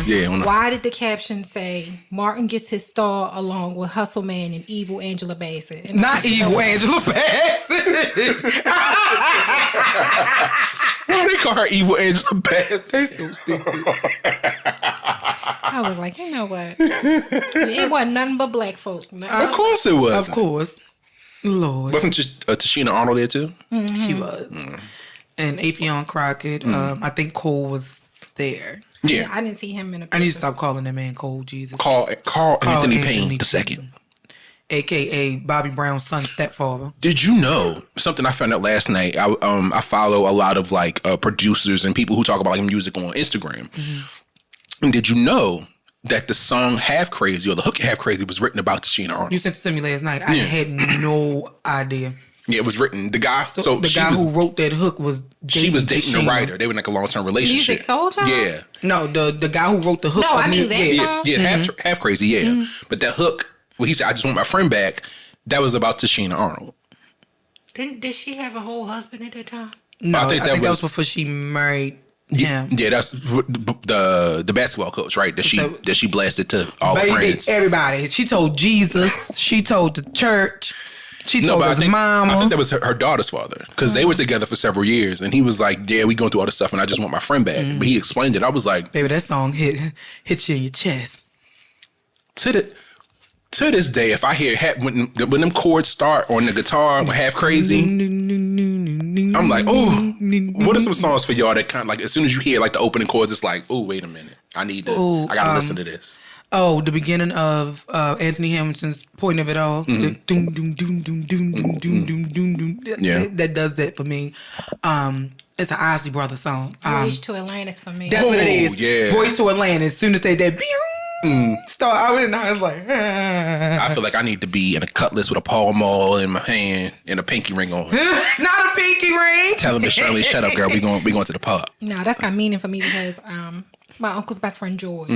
Yeah. Why did the caption say Martin gets his star along with Hustle Man and Evil Angela Bassett? And Not Evil Angela Bassett. Why they call her Evil Angela Bassett? They so stupid. I was like, you know what? It wasn't nothing but black folk. Of course it was. Of course. Lord. Wasn't Tashina Arnold there too? Mm-hmm. She was. And Affion Crockett. I think Cole was there. Yeah. I didn't see him in a picture. I need to stop calling that man Cole, Jesus. Carl Anthony Payne II. A.K.A. Bobby Brown's son, stepfather. Did you know something I found out last night? I follow a lot of like producers and people who talk about like music on Instagram. Mm-hmm. And did you know that the song Half Crazy or the hook Half Crazy was written about Tashina Arnold? You sent it to me last night. I had no idea. Yeah, it was written. The guy. So the guy who wrote that hook was dating she was dating Tashina. a writer. They were in like a long-term relationship. Music Soul Child? Yeah. No, the guy who wrote the hook. No, I mean that song. Yeah, Half Crazy. Yeah, but that hook. Well, he said, "I just want my friend back." That was about Tashina Arnold. Did she have a whole husband at that time? No, I think that was before she married him. Yeah, that's the basketball coach, right? That she blasted to all the friends. Everybody. She told Jesus. She told the church. She told his mama. I think that was her daughter's father because they were together for several years, and he was like, "Yeah, we going through all this stuff, and I just want my friend back." But he explained it. I was like, "Baby, that song hit you in your chest." To this day, if I hear when them chords start on the guitar with Half Crazy, I'm like, oh, what are some songs for y'all that kind of like, as soon as you hear like the opening chords, it's like, oh, wait a minute. I gotta listen to this. Oh, the beginning of Anthony Hamilton's Point of It All. The doom, doom, doom, doom, doom, doom, doom, doom, doom, doom. That does that for me. It's an Ozzy Brothers song. Voice to Atlantis for me. That's what it is. Yeah. Voice to Atlantis. As soon as they did, start, I was like, I feel like I need to be in a cutlass with a Pall Mall in my hand and a pinky ring on. Not a pinky ring. Tell him to Shirley, shut up, girl. We going to the pub. No, that's got meaning for me because my uncle's best friend George.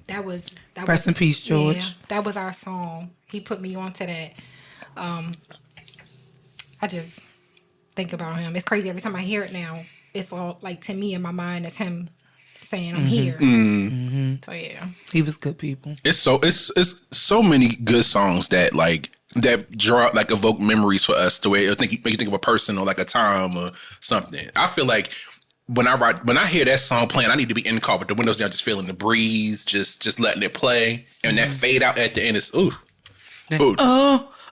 That was Rest in peace, George. Yeah, that was our song. He put me onto that. I just think about him. It's crazy every time I hear it now. It's all like to me in my mind. It's him saying I'm here. So yeah, he was good people. It's so many good songs that evoke memories for us. The way make you think of a person or like a time or something. I feel like when I hear that song playing, I need to be in the car with the windows down, just feeling the breeze, just letting it play, and that fade out at the end is ooh.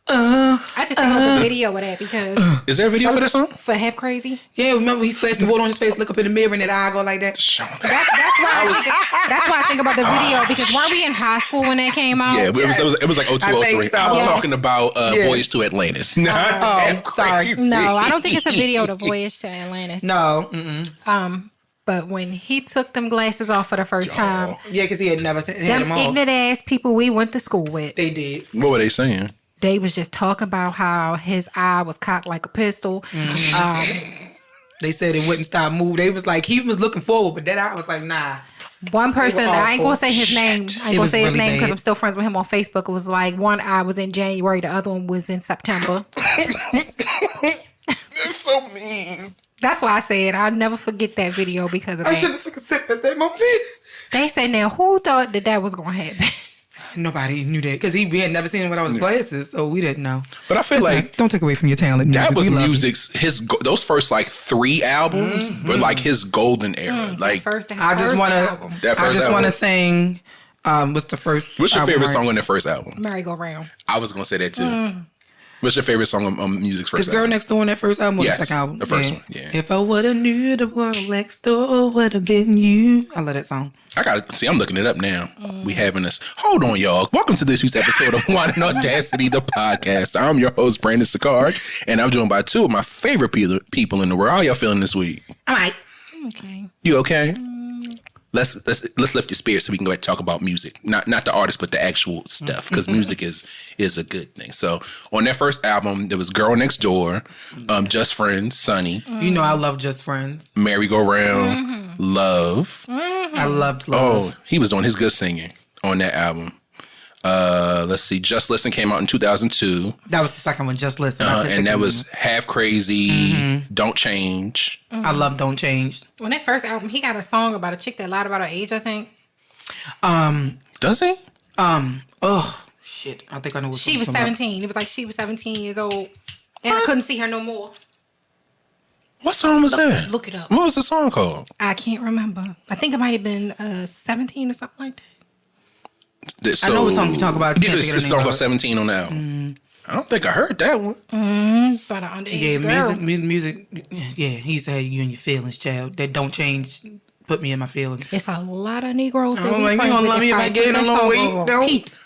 I just think of the video of that because is there a video for that song? For Half Crazy? Yeah, remember he splashed the water on his face, look up in the mirror, and that eye go like that. Shauna. That's why I think about the video because weren't we in high school when that came out? Yeah, it was like 0203. So. I was talking about Voyage to Atlantis. Sorry. No, I don't think it's a video to Voyage to Atlantis. No. But when he took them glasses off for the first time, yeah, because he had never had them them off. ignorant ass people we went to school with. They did. What were they saying? They was just talking about how his eye was cocked like a pistol. They said it wouldn't stop moving. They was like, he was looking forward, but that eye was like, nah. One person, I ain't gonna say his name. I ain't gonna say his really name because bad. I'm still friends with him on Facebook. It was like one eye was in January, the other one was in September. That's so mean. That's why I said I'll never forget that video because of I that. should have took a sip at that moment. They said, now who thought that was gonna happen? Nobody knew that because we had never seen him without his glasses, so we didn't know. But I feel like don't take away from your talent. That was music's those first like 3 albums were like his golden era. Like I just want to sing. What's the first? What's your favorite song on that first album? Merry Go Round. I was gonna say that too. What's your favorite song on music's first album? Is Girl Next Door on that first album or the second album? The first one, yeah. If I would have knew the world next door would have been you. I love that song. I'm looking it up now. We having this. Hold on, y'all. Welcome to this week's episode of Wine and Audacity, the podcast. I'm your host, Brandon Sicard, and I'm joined by 2 of my favorite people in the world. How y'all feeling this week? All right. Okay. You okay? Let's lift your spirits so we can go ahead and talk about music. Not the artist, but the actual stuff, because music is a good thing. So on that first album, there was Girl Next Door, Just Friends, Sunny. You know I love Just Friends. Merry Go Round, Love. I loved Love. Oh, he was doing his good singing on that album. Let's see, Just Listen came out in 2002. That was the second one, Just Listen. And that was Half Crazy, Don't Change. I love Don't Change. On that first album, he got a song about a chick that lied about her age, I think. Does he? Oh shit! I think I know what She was 17. It was like she was 17 years old, and I couldn't see her no more. What song was that? Look it up. What was the song called? I can't remember. I think it might have been 17 or something like that. So, I know what song you talk about. Yeah, it's the song called 17 on the album. I don't think I heard that one. But an underage girl. Music. Yeah, he used to have you in your feelings, child. That don't change. Put me in my feelings. It's a lot of Negroes. I'm like, you gonna love me if I get in a long way? Don't.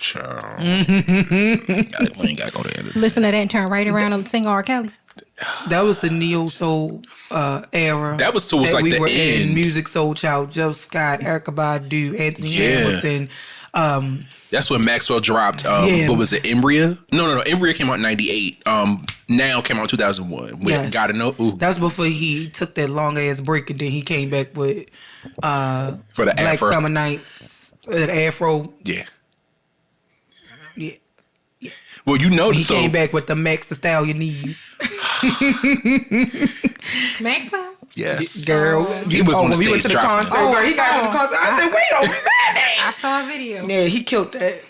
Child. We ain't gotta go there. Listen to that and turn right around and sing R. Kelly. That was the neo soul era. That was towards like we the were end. in Music Soul Child, Joe Scott, Erykah Badu, Anthony Hamilton. That's when Maxwell dropped. What was it? Embryo? No. Embryo came out in '98. Now came out in 2001. With Gotta Know. Ooh. That's before he took that long ass break, and then he came back with For the Black Afro. Summer Nights, that Afro. Yeah. Yeah. Well, you know, He came back with the Max the Stallion knees. Maxwell? Yes, Girl, he was on the when we stage went to the dropping concert. it. Girl, he got to the concert. I said, wait a minute. I saw a video. Yeah, he killed that.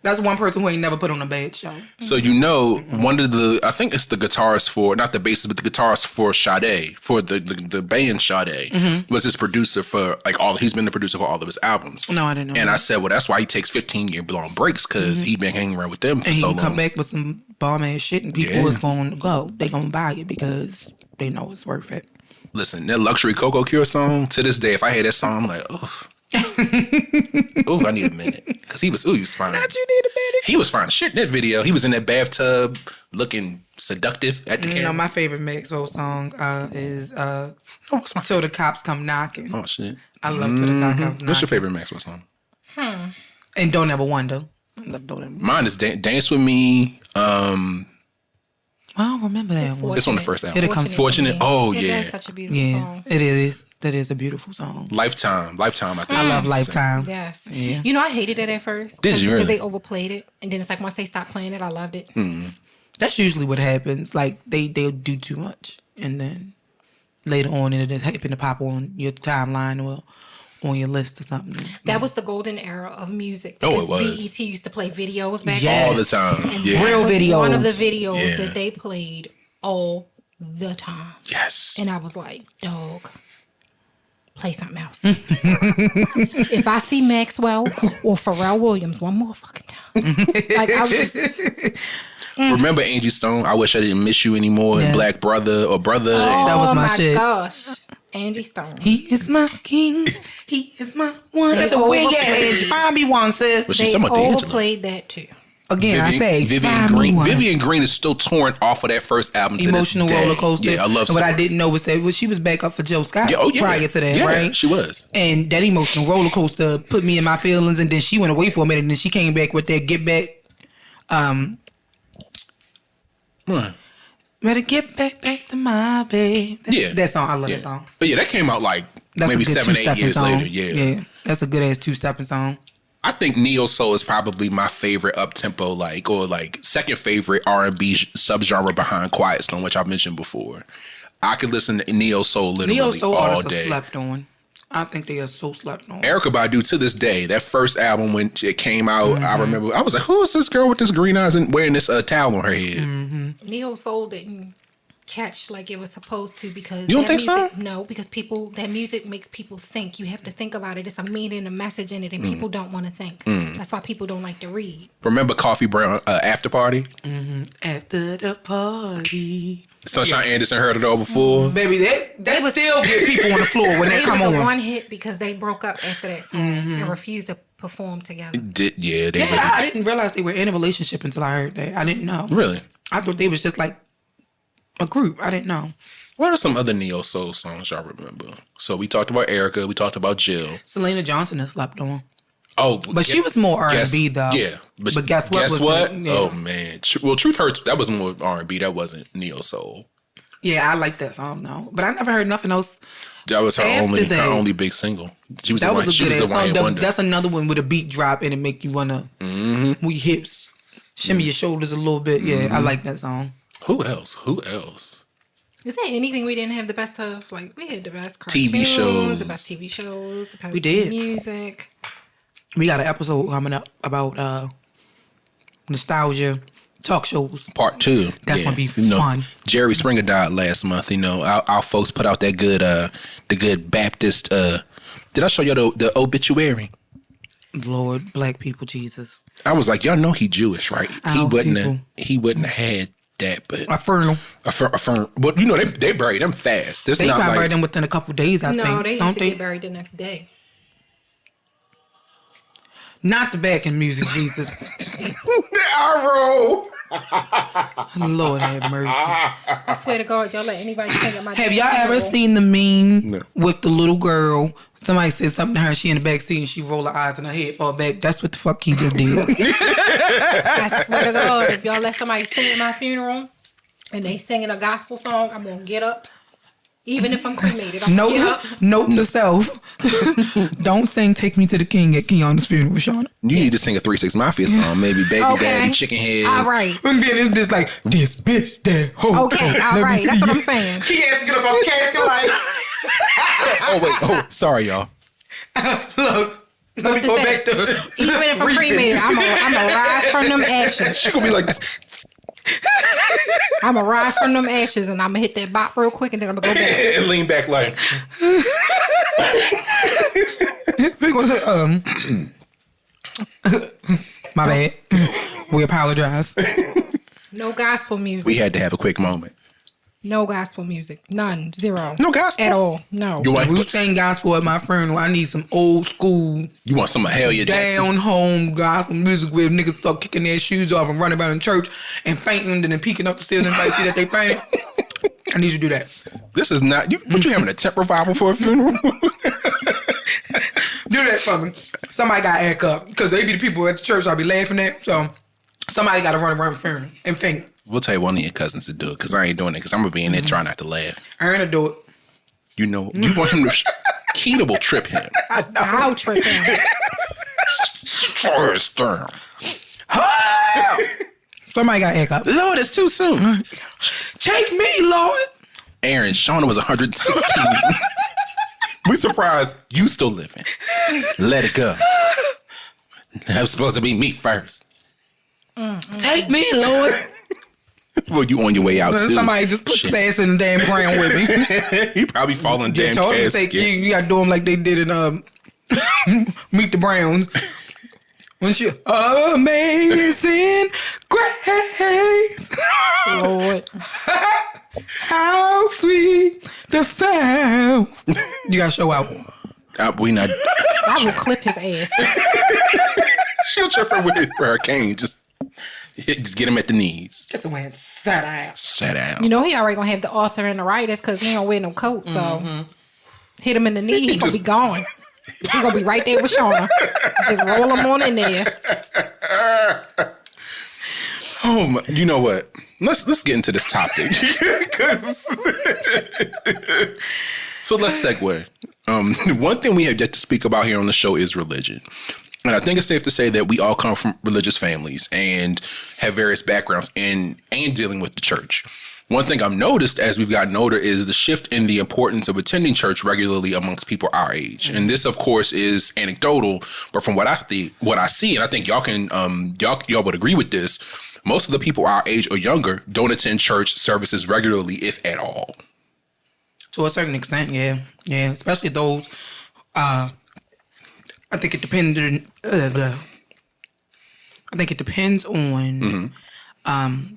That's one person who ain't never put on a bad show. So you know, one of the, I think it's the guitarist for, not the bassist, but the guitarist for Sade, for the band Sade, was his producer for like he's been the producer for all of his albums. No, I didn't know And that. I said, well, that's why he takes 15-year long breaks, because he been hanging around with them for And he so can long. come back with some bomb ass shit, and people is going to go. They going to buy it because they know it's worth it. Listen, that Luxury Cocoa Cure song, to this day, if I hear that song, I'm like, oh. I need a minute. Because he was fine. Not you need a minute. He was fine. Shit in that video. He was in that bathtub looking seductive at the You camera. know, my favorite Maxwell song is what's my Till the Cops Come Knocking. Oh, shit. I love Till the Cops Come Knocking. What's your favorite Maxwell song? And Don't Ever Wonder. I love Don't Ever Wonder. Mine is Dance With Me. I don't remember that one. It's on the first album. It'll come Fortunate. Oh, yeah. That's such a beautiful Yeah, song. it is. That is a beautiful song. Lifetime, I think. I love Lifetime. Yes. Yeah. You know, I hated it at first. Did you really? Because they overplayed it. And then it's like once they stopped playing it, I loved it. That's usually what happens. Like they'll do too much, and then later on it'll happen to pop on your timeline or on your list or something. That was the golden era of music. Oh, it because was. BET used to play videos back Yes. All then. the time. And Yeah. that Real was videos. one of the videos Yeah. that they played all the time. Yes. And I was like, dog, play something else. If I see Maxwell or Pharrell Williams one more fucking time. Like, I was just... Remember Angie Stone? I Wish I Didn't Miss You Anymore. Yes. And Black Brother or Brother. That was my shit. Gosh. Angie Stone. He is my king. He is my one. That's a over- win. Yeah, find me one, sis. But she's They talking about D'Angelo. overplayed that too. Again, I say Vivian find me Green. one. Vivian Green is still torn off of that first album. To Emotional this day. roller coaster. Yeah, I love. And what I Story. didn't know was that she was back up for Joe Scott Yeah, oh yeah. prior to that, Yeah, right? She was. And that emotional roller coaster put me in my feelings, and then she went away for a minute, and then she came back with that Get Back. Better get back to my babe. Yeah. That song, I love Yeah. that song. But yeah, that came out like That's maybe a good 7-8 two-stepping years song. later. Yeah. That's a good ass two-stepping song. I think neo soul is probably my favorite up tempo, or second favorite R&B subgenre behind Quiet Storm, which I've mentioned before. I could listen to neo soul literally Neo soul all artists are day. slept on. I think they are so slept on. Erykah Badu, to this day, that first album when it came out, I remember I was like, "Who is this girl with this green eyes and wearing this towel on her head?" Neo Soul didn't catch like it was supposed to because You don't that think so? music, no, because that music makes people think. You have to think about it. It's a meaning, a message in it, and people don't want to think. That's why people don't like to read. Remember Coffee Brown After Party? After the party. Sunshine Anderson heard it all before. Baby, that still get people on the floor when they It come was a on. one hit because they broke up after that song and refused to perform together. They Yeah, really I didn't realize they were in a relationship until I heard that. I didn't know. really. I thought they was just like a group. I didn't know. What are some other neo soul songs y'all remember? So we talked about Erykah, we talked about Jill. Selena Johnson has slept on. Oh, But she was more R&B though. Yeah, But guess what? Guess what? Yeah. Oh man. Well, Truth Hurts. That was more R&B. That wasn't neo soul. Yeah, I like that song though. But I never heard nothing else. That was her After that. only big single. She was That was she a good was ass a one hit song. wonder. That's another one with a beat drop and it make you wanna move your hips, shimmy your shoulders a little bit. Yeah, I like that song. Who else? Is there anything we didn't have the best of? Like, we had the best cartoons, TV shows. the best TV shows, the best We did. music. We got an episode coming up about nostalgia talk shows. Part 2. That's gonna be fun. Jerry Springer died last month. Our folks put out that good Baptist. Did I show you the obituary? Lord, black people, Jesus. I was like, y'all know he Jewish, right? He wouldn't have had that, but A funeral. But they buried him fast. This They not probably like buried them within a couple days, I think. No, they Don't used to they? get buried the next day. Not the back in music, Jesus. arrow. Lord have mercy. I swear to God, y'all let anybody sing at my Have y'all ever seen the meme with the little girl? Somebody said something to her, she in the back seat and she roll her eyes and her head fall back. That's what the fuck he just did. I swear to God, if y'all let somebody sing at my funeral and they singing a gospel song, I'm gonna get up. Even if I'm cremated, I'm gonna get up. Note to self. Don't sing Take Me to the King at Keon's funeral, Shauna. You need to sing a 3 6 Mafia song, maybe Baby Daddy, Chicken Head. All right. And then this bitch like, this bitch, that hoe. Okay, all right. That's what I'm saying. He has to get up on casket like, Oh, sorry, y'all. look, let me go back to even if I'm cremated, I'm gonna rise from them ashes. She gonna be like, I'm gonna rise from them ashes and I'm gonna hit that bop real quick and then I'm gonna go back. and lean back like. We gonna say, my bad. We apologize. No gospel music. We had to have a quick moment. No gospel music. None. Zero. No gospel at all. No. You want We sang gospel at my funeral. I need some old school, You want some Hell Yeah Jackson? down home gospel music where niggas start kicking their shoes off and running around in church and fainting and then peeking up the stairs and everybody see that they fainted. I need you to do that. This is not you. What you having a tent revival for a funeral? Do that for me. Somebody got to act up because they be the people at the church I'll be laughing at. So somebody got to run around the funeral and faint. We'll tell one of your cousins to do it because I ain't doing it because I'm gonna be in there trying not to laugh. I ain't gonna do it. You know, you want him to. Keita will trip him. I'll trip him. Stern. Somebody got to act up. Lord, it's too soon. Take me, Lord. Aaron, Shauna was 116. We surprised you still living. Let it go. That was supposed to be me first. Take me, Lord. Well, you on your way out too. Somebody just put his ass in the damn ground with me. He probably falling They damn told him to casket. take you got to do them like they did in Meet the Browns. When she amazing grace, Lord. how sweet the sound. You gotta show out. We not. I will clip his ass. She'll trip her with hurricane. Just get him at the knees. Get some hands. Sat down. Sit down. You know he already gonna have the author and the writers because he don't wear no coat. So hit him in the knee, he gonna be gone. He gonna be right there with Shauna. Just roll him on in there. Oh my, you know what? Let's get into this topic. So let's segue. One thing we have yet to speak about here on the show is religion. And I think it's safe to say that we all come from religious families and have various backgrounds and dealing with the church. One thing I've noticed as we've gotten older is the shift in the importance of attending church regularly amongst people our age. And this, of course, is anecdotal, but from what I see, and I think y'all can y'all would agree with this, most of the people our age or younger don't attend church services regularly, if at all. To a certain extent, yeah. Yeah, especially those, I think it depends on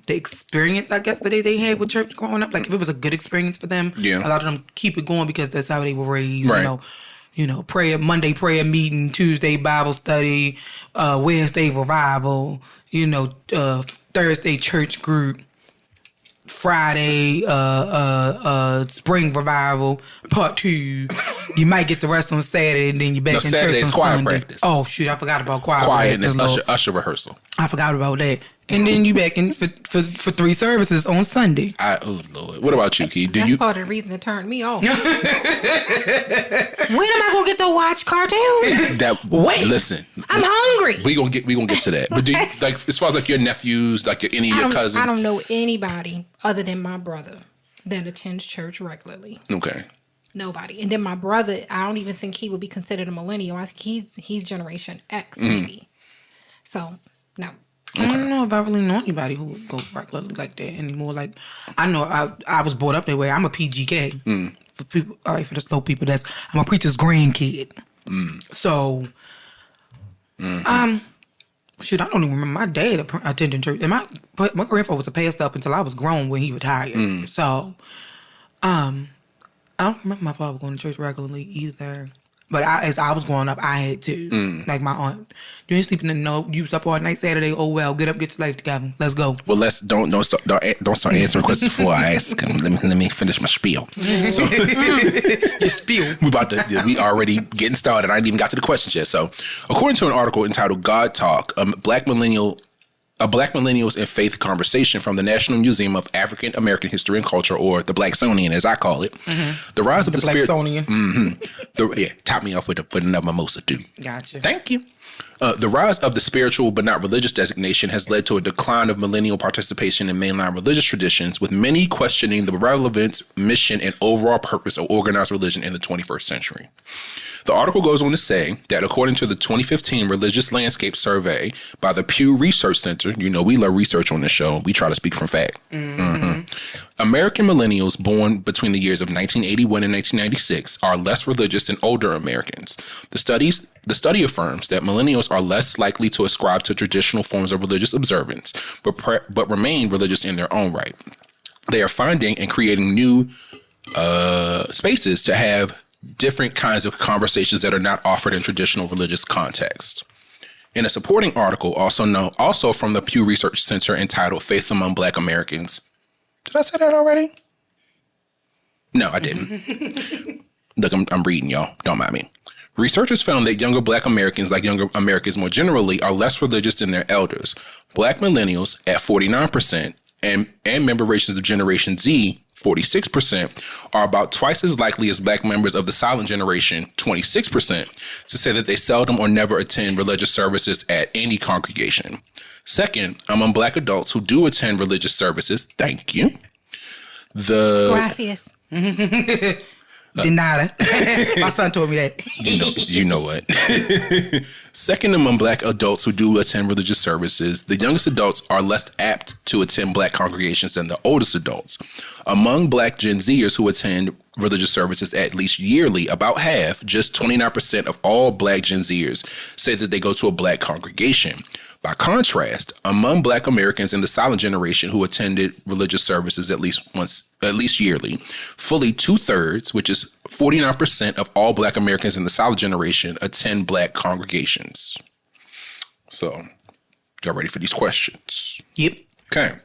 the experience, I guess, that they had with church growing up. Like, if it was a good experience for them, Yeah. a lot of them keep it going because that's how they were raised. Right. You know, Monday prayer meeting, Tuesday Bible study, Wednesday revival, Thursday church group, Friday spring revival part 2. You might get the rest on Saturday and then you're back in Saturday's church on choir Sunday. practice. Oh shoot, I forgot about choir Quietness, practice. usher rehearsal. I forgot about that. And then you back in for 3 services on Sunday. Oh Lord, what about you, Key? That's part of the reason it turned me off. When am I gonna get to watch cartoons? Listen, I'm hungry. we gonna get to that. But do you, like, as far as like your nephews, like any of your cousins? I don't know anybody other than my brother that attends church regularly. Okay. Nobody. And then my brother, I don't even think he would be considered a millennial. I think he's Generation X, maybe. So, no. I don't know if I really know anybody who would go regularly like that anymore. Like, I know I was brought up that way. I'm a PGK. For people, all right, for the slow people, I'm a preacher's grandkid. So, shoot, I don't even remember my dad attending church. And my grandfather was a pastor up until I was grown when he retired. So, I don't remember my father going to church regularly either. But as I was growing up, I had to. Like my aunt, you ain't sleeping in no. You was up all night Saturday. Oh well, get up, get your life together. Let's go. Well, don't start answering questions before I ask. Let me finish my spiel. So, Your spiel. we already getting started. I ain't even got to the questions yet. So, according to an article entitled "God Talk," a Black Millennials and Faith Conversation from the National Museum of African American History and Culture, or the Blacksonian, as I call it. The rise of the spirit. Blacksonian. Top me off with another mimosa, dude. Gotcha. Thank you. The rise of the spiritual but not religious designation has led to a decline of millennial participation in mainline religious traditions, with many questioning the relevance, mission, and overall purpose of organized religion in the 21st century. The article goes on to say that according to the 2015 Religious Landscape Survey by the Pew Research Center, you know we love research on this show. We try to speak from fact. American millennials born between the years of 1981 and 1996 are less religious than older Americans. The study affirms that millennials are less likely to ascribe to traditional forms of religious observance, but remain religious in their own right. They are finding and creating new spaces to have different kinds of conversations that are not offered in traditional religious context. In a supporting article, also from the Pew Research Center, entitled "Faith Among Black Americans." Did I say that already? No, I didn't. Look, I'm reading, y'all. Don't mind me. Researchers found that younger Black Americans, like younger Americans more generally, are less religious than their elders. Black millennials at 49% and member races of Generation Z, 46%, are about twice as likely as Black members of the silent generation, 26%, to say that they seldom or never attend religious services at any congregation. Second, among Black adults who do attend religious services, thank you. Gracias. De nada. My son told me that. You know what? Second, among Black adults who do attend religious services, the youngest adults are less apt to attend Black congregations than the oldest adults. Among Black Gen Zers who attend religious services at least yearly, about half, just 29% of all Black Gen Zers, say that they go to a Black congregation. By contrast, among Black Americans in the silent generation who attended religious services at least yearly, fully 2/3, which is 49% of all Black Americans in the silent generation, attend Black congregations. So, y'all ready for these questions? Yep. Okay.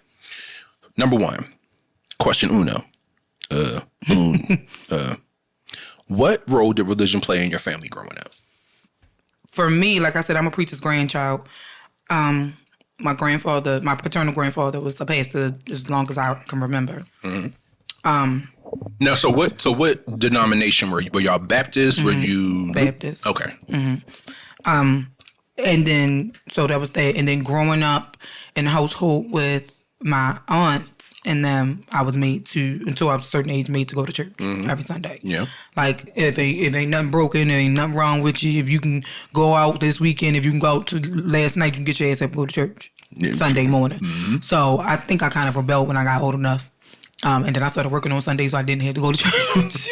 Number one, question uno. What role did religion play in your family growing up? For me, like I said, I'm a preacher's grandchild. My paternal grandfather was a pastor as long as I can remember. No, so what denomination were you? Were y'all Baptist? Were you Baptist? Okay. And then, so that was that. And then growing up in a household with my aunts and them, I was until I was a certain age, made to go to church every Sunday. Yeah. Like, if ain't nothing broken, there ain't nothing wrong with you. If you can go out this weekend, if you can go out to last night, you can get your ass up and go to church Sunday morning. So I think I kind of rebelled when I got old enough. And then I started working on Sundays, so I didn't have to go to church.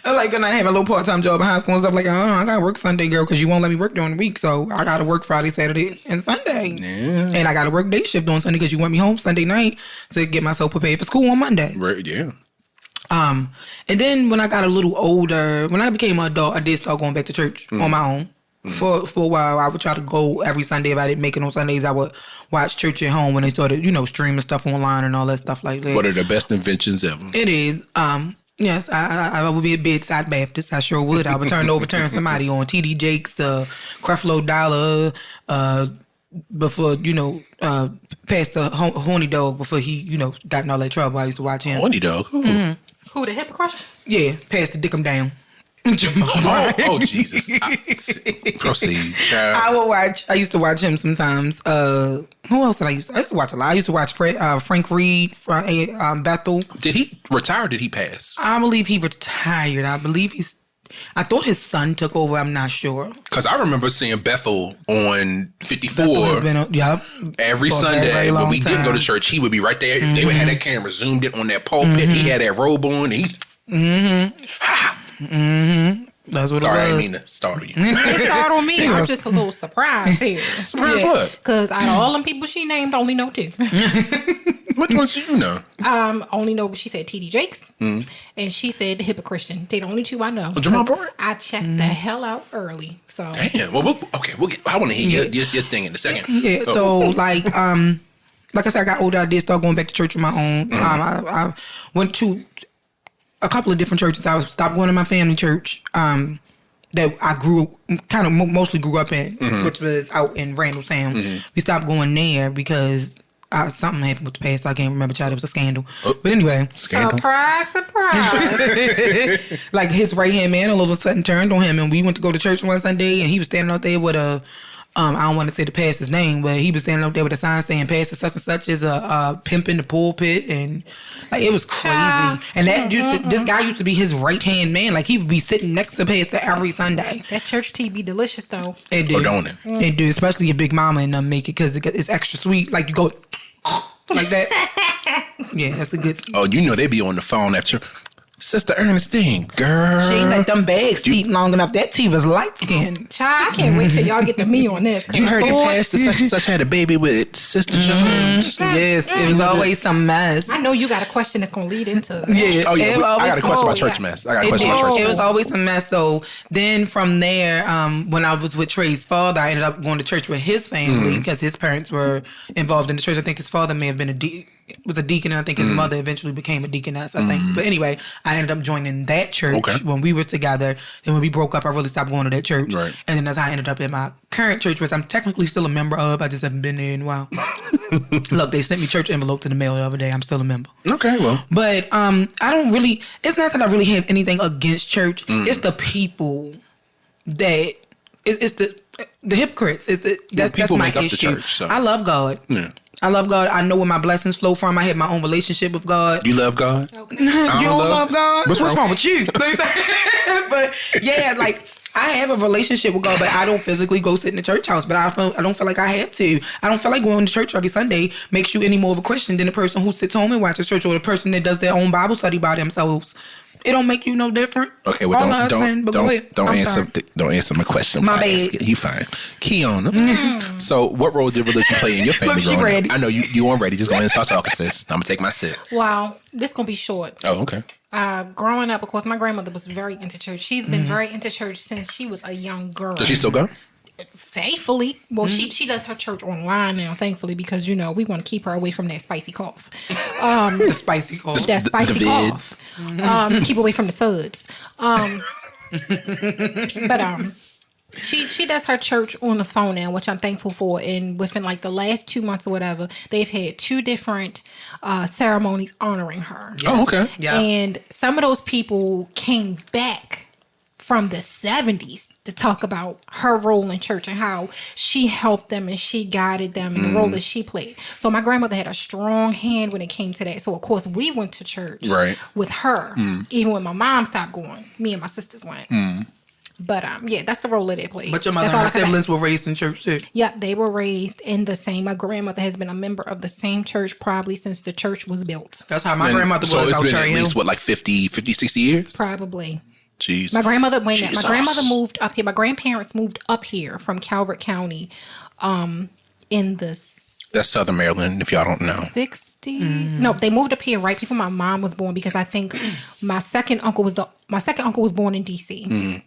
And I had my little part-time job in high school and stuff. Like, I got to work Sunday, girl, because you won't let me work during the week. So I got to work Friday, Saturday, and Sunday. Yeah. And I got to work day shift on Sunday because you want me home Sunday night to get myself prepared for school on Monday. Right, yeah. And then when I got a little older, when I became an adult, I did start going back to church on my own. For a while, I would try to go every Sunday. If I didn't make it on Sundays, I would watch church at home when they started, streaming stuff online and all that stuff like that. What are the best inventions ever? It is. Yes, I would be a bedside Baptist. I sure would. I would overturn somebody on T.D. Jakes, Creflo Dollar, before, Pastor Horny Dog, before he, got in all that trouble. I used to watch him. Horny Dog? Who? Who, the hypocrite? Yeah, Pastor Dick 'em Down. Jamal Bryant. Oh, Jesus. Proceed, child. I used to watch him sometimes. Who else did I used to watch a lot. I used to watch Frank Reed from Bethel. Did he retire or did he pass? I believe he retired. I thought his son took over. I'm not sure. Because I remember seeing Bethel on 54 every for a Sunday. very When long we didn't go to time. church, he would be right there. They would have that camera zoomed in on that pulpit. He had that robe on. That's what Sorry, I it didn't was. mean to startle you. It startled me. I'm just a little surprised here. Surprised what? Because out of all them people she named, only know 2. Which ones do you know? Only know she said T.D. Jakes, and she said the Hypocristian. They the only 2 I know. Jamal Bryant? I checked the hell out early. So Damn. Well, I want to hear your thing in a second. Yeah. So like I said, I got older. I did start going back to church on my own. I went to a couple of different churches. I stopped going to my family church that I mostly grew up in, which was out in Randallstown. We stopped going there because something happened with the past. I can't remember, child. It was a scandal. But anyway. Scandal. surprise. Like his right-hand man all of a sudden turned on him, and we went to go to church one Sunday, and he was standing out there with a... I don't want to say the pastor's name, but he was standing up there with a sign saying "Pastor such and such is a pimp in the pulpit," and like it was crazy. And that this guy used to be his right hand man. Like he would be sitting next to Pastor every Sunday. That church tea be delicious though. It do. Oh, don't it? It do, especially your big mama and them make it because it's extra sweet. Like you go like that. Yeah, that's a good. Oh, you know they be on the phone after. Sister Ernestine, girl. She ain't let them bags steep long enough. That tea was light skinned. Child, I can't wait till y'all get to me on this. You heard that Pastor such and such had a baby with Sister Jones. Yes, it was always some mess. I know you got a question that's gonna lead into. Yeah. Oh, yeah. I got a question about church yes. mess. I got a question about church It mess. was always a mess. So then from there, when I was with Trey's father, I ended up going to church with his family because his parents were involved in the church. I think his father may have been a deacon, and I think his mother eventually became a deaconess, I think. But anyway, I ended up joining that church when we were together. And when we broke up, I really stopped going to that church. Right. And then that's how I ended up in my current church, which I'm technically still a member of. I just haven't been there in a while. Look, they sent me church envelope to the mail the other day. I'm still a member. Okay, well. But I don't really, it's not that I really have anything against church. It's the people that, it's the hypocrites. That's people my make up the issue. church, so. I love God. Yeah. I love God. I know where my blessings flow from. I have my own relationship with God. You love God? Okay. You don't love God? What's wrong? with you? But yeah, like I have a relationship with God, but I don't physically go sit in the church house. But I don't feel like I have to. I don't feel like going to church every Sunday makes you any more of a Christian than the person who sits home and watches church, or the person that does their own Bible study by themselves. It don't make you no different. Okay, well, don't answer my question. My bad. You fine. Kiana. So, what role did religion play in your family Look, she growing ready. up? I know you weren't ready. Just go ahead and start talking, sis. I'm gonna take my sip. Wow, this gonna be short. Oh, okay. Growing up, of course, my grandmother was very into church. She's been very into church since she was a young girl. Does she still go? Faithfully. Well, she does her church online now, thankfully, because we want to keep her away from that spicy cough. The spicy cough. That spicy vid. cough. Keep away from the suds. But she does her church on the phone now, which I'm thankful for. And within like the last 2 months or whatever, they've had 2 different ceremonies honoring her. Oh, okay. Yeah. And some of those people came back from the 70s to talk about her role in church and how she helped them and she guided them and the role that she played. So my grandmother had a strong hand when it came to that. So of course we went to church with her. Even when my mom stopped going, me and my sisters went. But yeah, that's the role that they played. But your mother That's and all her I can say. siblings were raised in church too. Yep, they were raised in the same. My grandmother has been a member of the same church probably since the church was built. That's how my grandmother so was it's out been Cherry at least, Hill. what, like 50, 60 years? Probably. Jeez. My grandmother Jesus. moved up here. My grandparents moved up here from Calvert County in the That's Southern Maryland, if y'all don't know. 60s. No, they moved up here right before my mom was born because I think my second uncle was born in DC.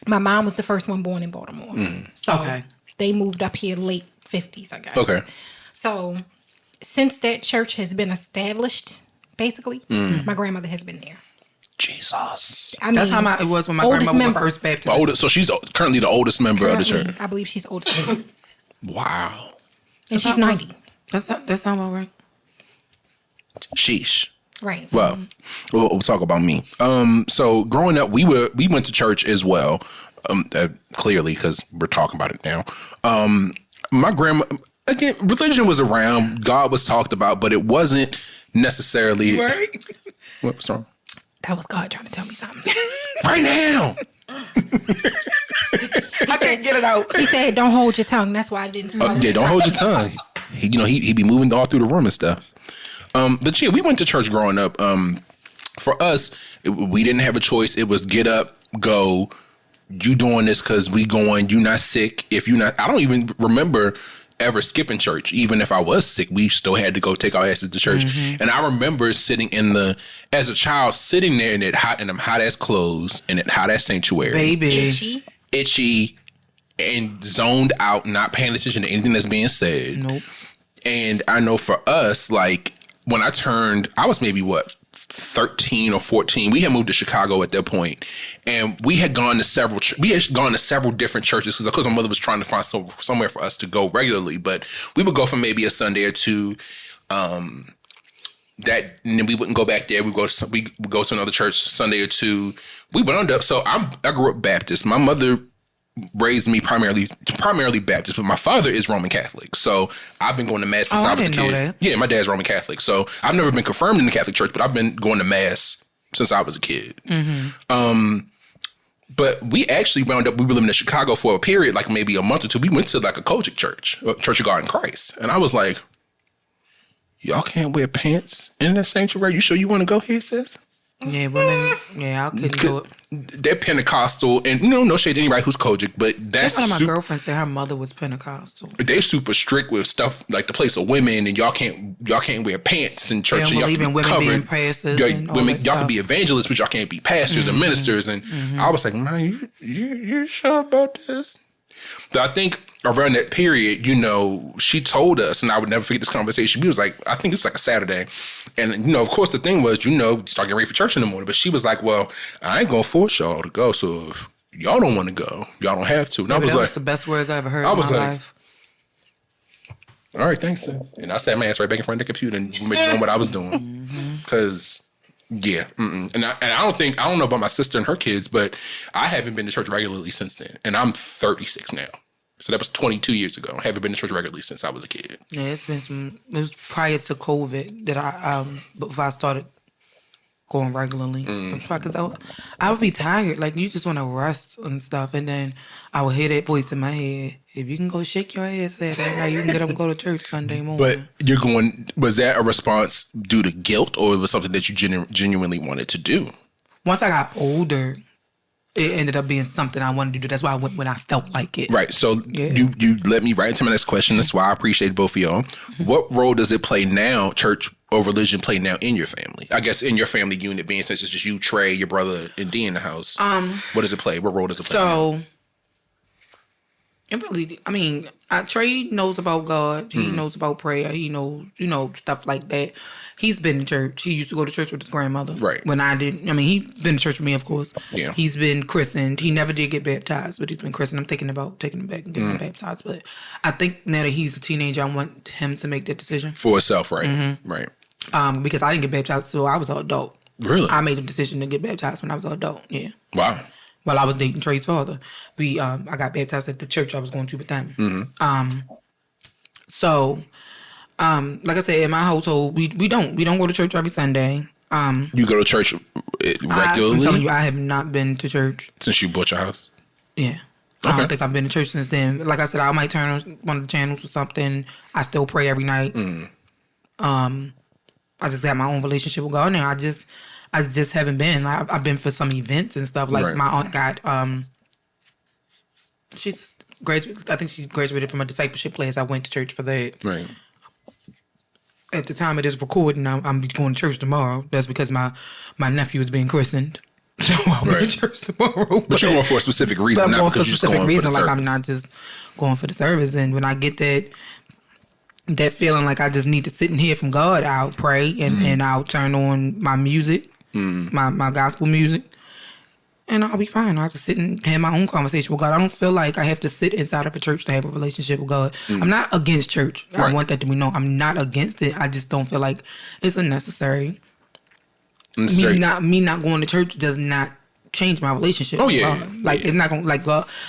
My mom was the first one born in Baltimore. So they moved up here late 50s, I guess. Okay. So since that church has been established, basically, my grandmother has been there. Jesus. I mean, That's how it was when my oldest grandmother member. was first baptized. So she's currently the oldest member of the church. I believe she's oldest. member. Wow. And she's 90. That sound about right. Sheesh. Right. Well, we'll talk about me. So growing up, we went to church as well. Clearly, because we're talking about it now. My grandma, again, religion was around. God was talked about, but it wasn't necessarily. Right. What's wrong? That was God trying to tell me something. Right now. I can't get it out. He said, "Don't hold your tongue." That's why I didn't. Yeah, don't hold your tongue. He be moving all through the room and stuff. But yeah, we went to church growing up. For us, we didn't have a choice. It was get up, go. You doing this because we going. You not sick. If you not, I don't even remember ever skipping church. Even if I was sick, we still had to go take our asses to church. And I remember sitting as a child, sitting there in them hot ass clothes in that hot ass sanctuary, Baby. itchy, and zoned out, not paying attention to anything that's being said. Nope. And I know for us, like when I was maybe 13 or 14. We had moved to Chicago at that point, and we had gone to several different churches because of course my mother was trying to find somewhere for us to go regularly. But we would go for maybe a Sunday or two. And then we wouldn't go back there. We would go to another church Sunday or two. We wound up. So I grew up Baptist. My mother raised me primarily Baptist, but my father is Roman Catholic. So I've been going to mass since I was a kid. Know that. Yeah, my dad's Roman Catholic. So I've never been confirmed in the Catholic Church, but I've been going to mass since I was a kid. But we actually we were living in Chicago for a period, like maybe a month or two. We went to like a Kojic church, Church of God in Christ. And I was like, y'all can't wear pants in the sanctuary? You sure you want to go here, sis? Yeah, women. Yeah, I couldn't do it. They're Pentecostal, and no shade to anybody who's Kojic, but that's one of my girlfriends said her mother was Pentecostal. They super strict with stuff like the place of women, and y'all can't wear pants in church. They don't believe in women being pastors. Y'all can be evangelists, but y'all can't be pastors and ministers. And I was like, man, you sure about this? But I think around that period, she told us, and I would never forget this conversation. We was like, I think it's like a Saturday. And, of course, the thing was, start getting ready for church in the morning. But she was like, well, I ain't going to force y'all to go. So if y'all don't want to go, y'all don't have to. And I was that like, was the best words I ever heard in my life. All right, thanks, sis. And I sat my ass right back in front of the computer and made doing what I was doing. Because, yeah. And I don't know about my sister and her kids, but I haven't been to church regularly since then. And I'm 36 now. So that was 22 years ago. I haven't been to church regularly since I was a kid. Yeah, it was prior to COVID that before I started going regularly. Because I would be tired. Like, you just want to rest and stuff. And then I would hear that voice in my head. If you can go shake your ass Saturday night, you can get up and go to church Sunday morning. But was that a response due to guilt, or it was something that you genuinely wanted to do? Once I got older, it ended up being something I wanted to do. That's why I went when I felt like it. Right. So you led me right into my next question. That's why I appreciate both of y'all. What role does it play now, church or religion play now in your family? I guess in your family unit, being since it's just you, Trey, your brother, and D in the house. What does it play? What role does it play now? It really, Trey knows about God. He knows about prayer. He knows, stuff like that. He's been in church. He used to go to church with his grandmother. Right. When I didn't, he's been to church with me, of course. Yeah. He's been christened. He never did get baptized, but he's been christened. I'm thinking about taking him back and getting him baptized. But I think now that he's a teenager, I want him to make that decision. For himself, right? Right. Because I didn't get baptized until I was an adult. Really? I made a decision to get baptized when I was an adult. Yeah. Wow. While I was dating Trey's father, I got baptized at the church I was going to with them. Like I said, in my household, we don't go to church every Sunday. You go to church regularly? I'm telling you, I have not been to church since you bought your house. Yeah, okay. I don't think I've been to church since then. Like I said, I might turn on one of the channels or something. I still pray every night. I just got my own relationship with God now. I just haven't been. I've been for some events and stuff. Like my aunt got, she's graduated. I think she graduated from a discipleship class. I went to church for that. Right. At the time of this recording, I'm going to church tomorrow. That's because my nephew is being christened. So I'll be in church tomorrow. But you're going for a specific reason, not because you're just going for the service. Like I'm not just going for the service. And when I get that feeling like I just need to sit and hear from God, I'll pray and I'll turn on my music. My gospel music, and I'll be fine. I'll just sit and have my own conversation with God. I don't feel like I have to sit inside of a church to have a relationship with God. I'm not against church. I want that to be known. I'm not against it. I just don't feel like it's unnecessary. Me not going to church does not change my relationship. Oh yeah, it's not gonna I'm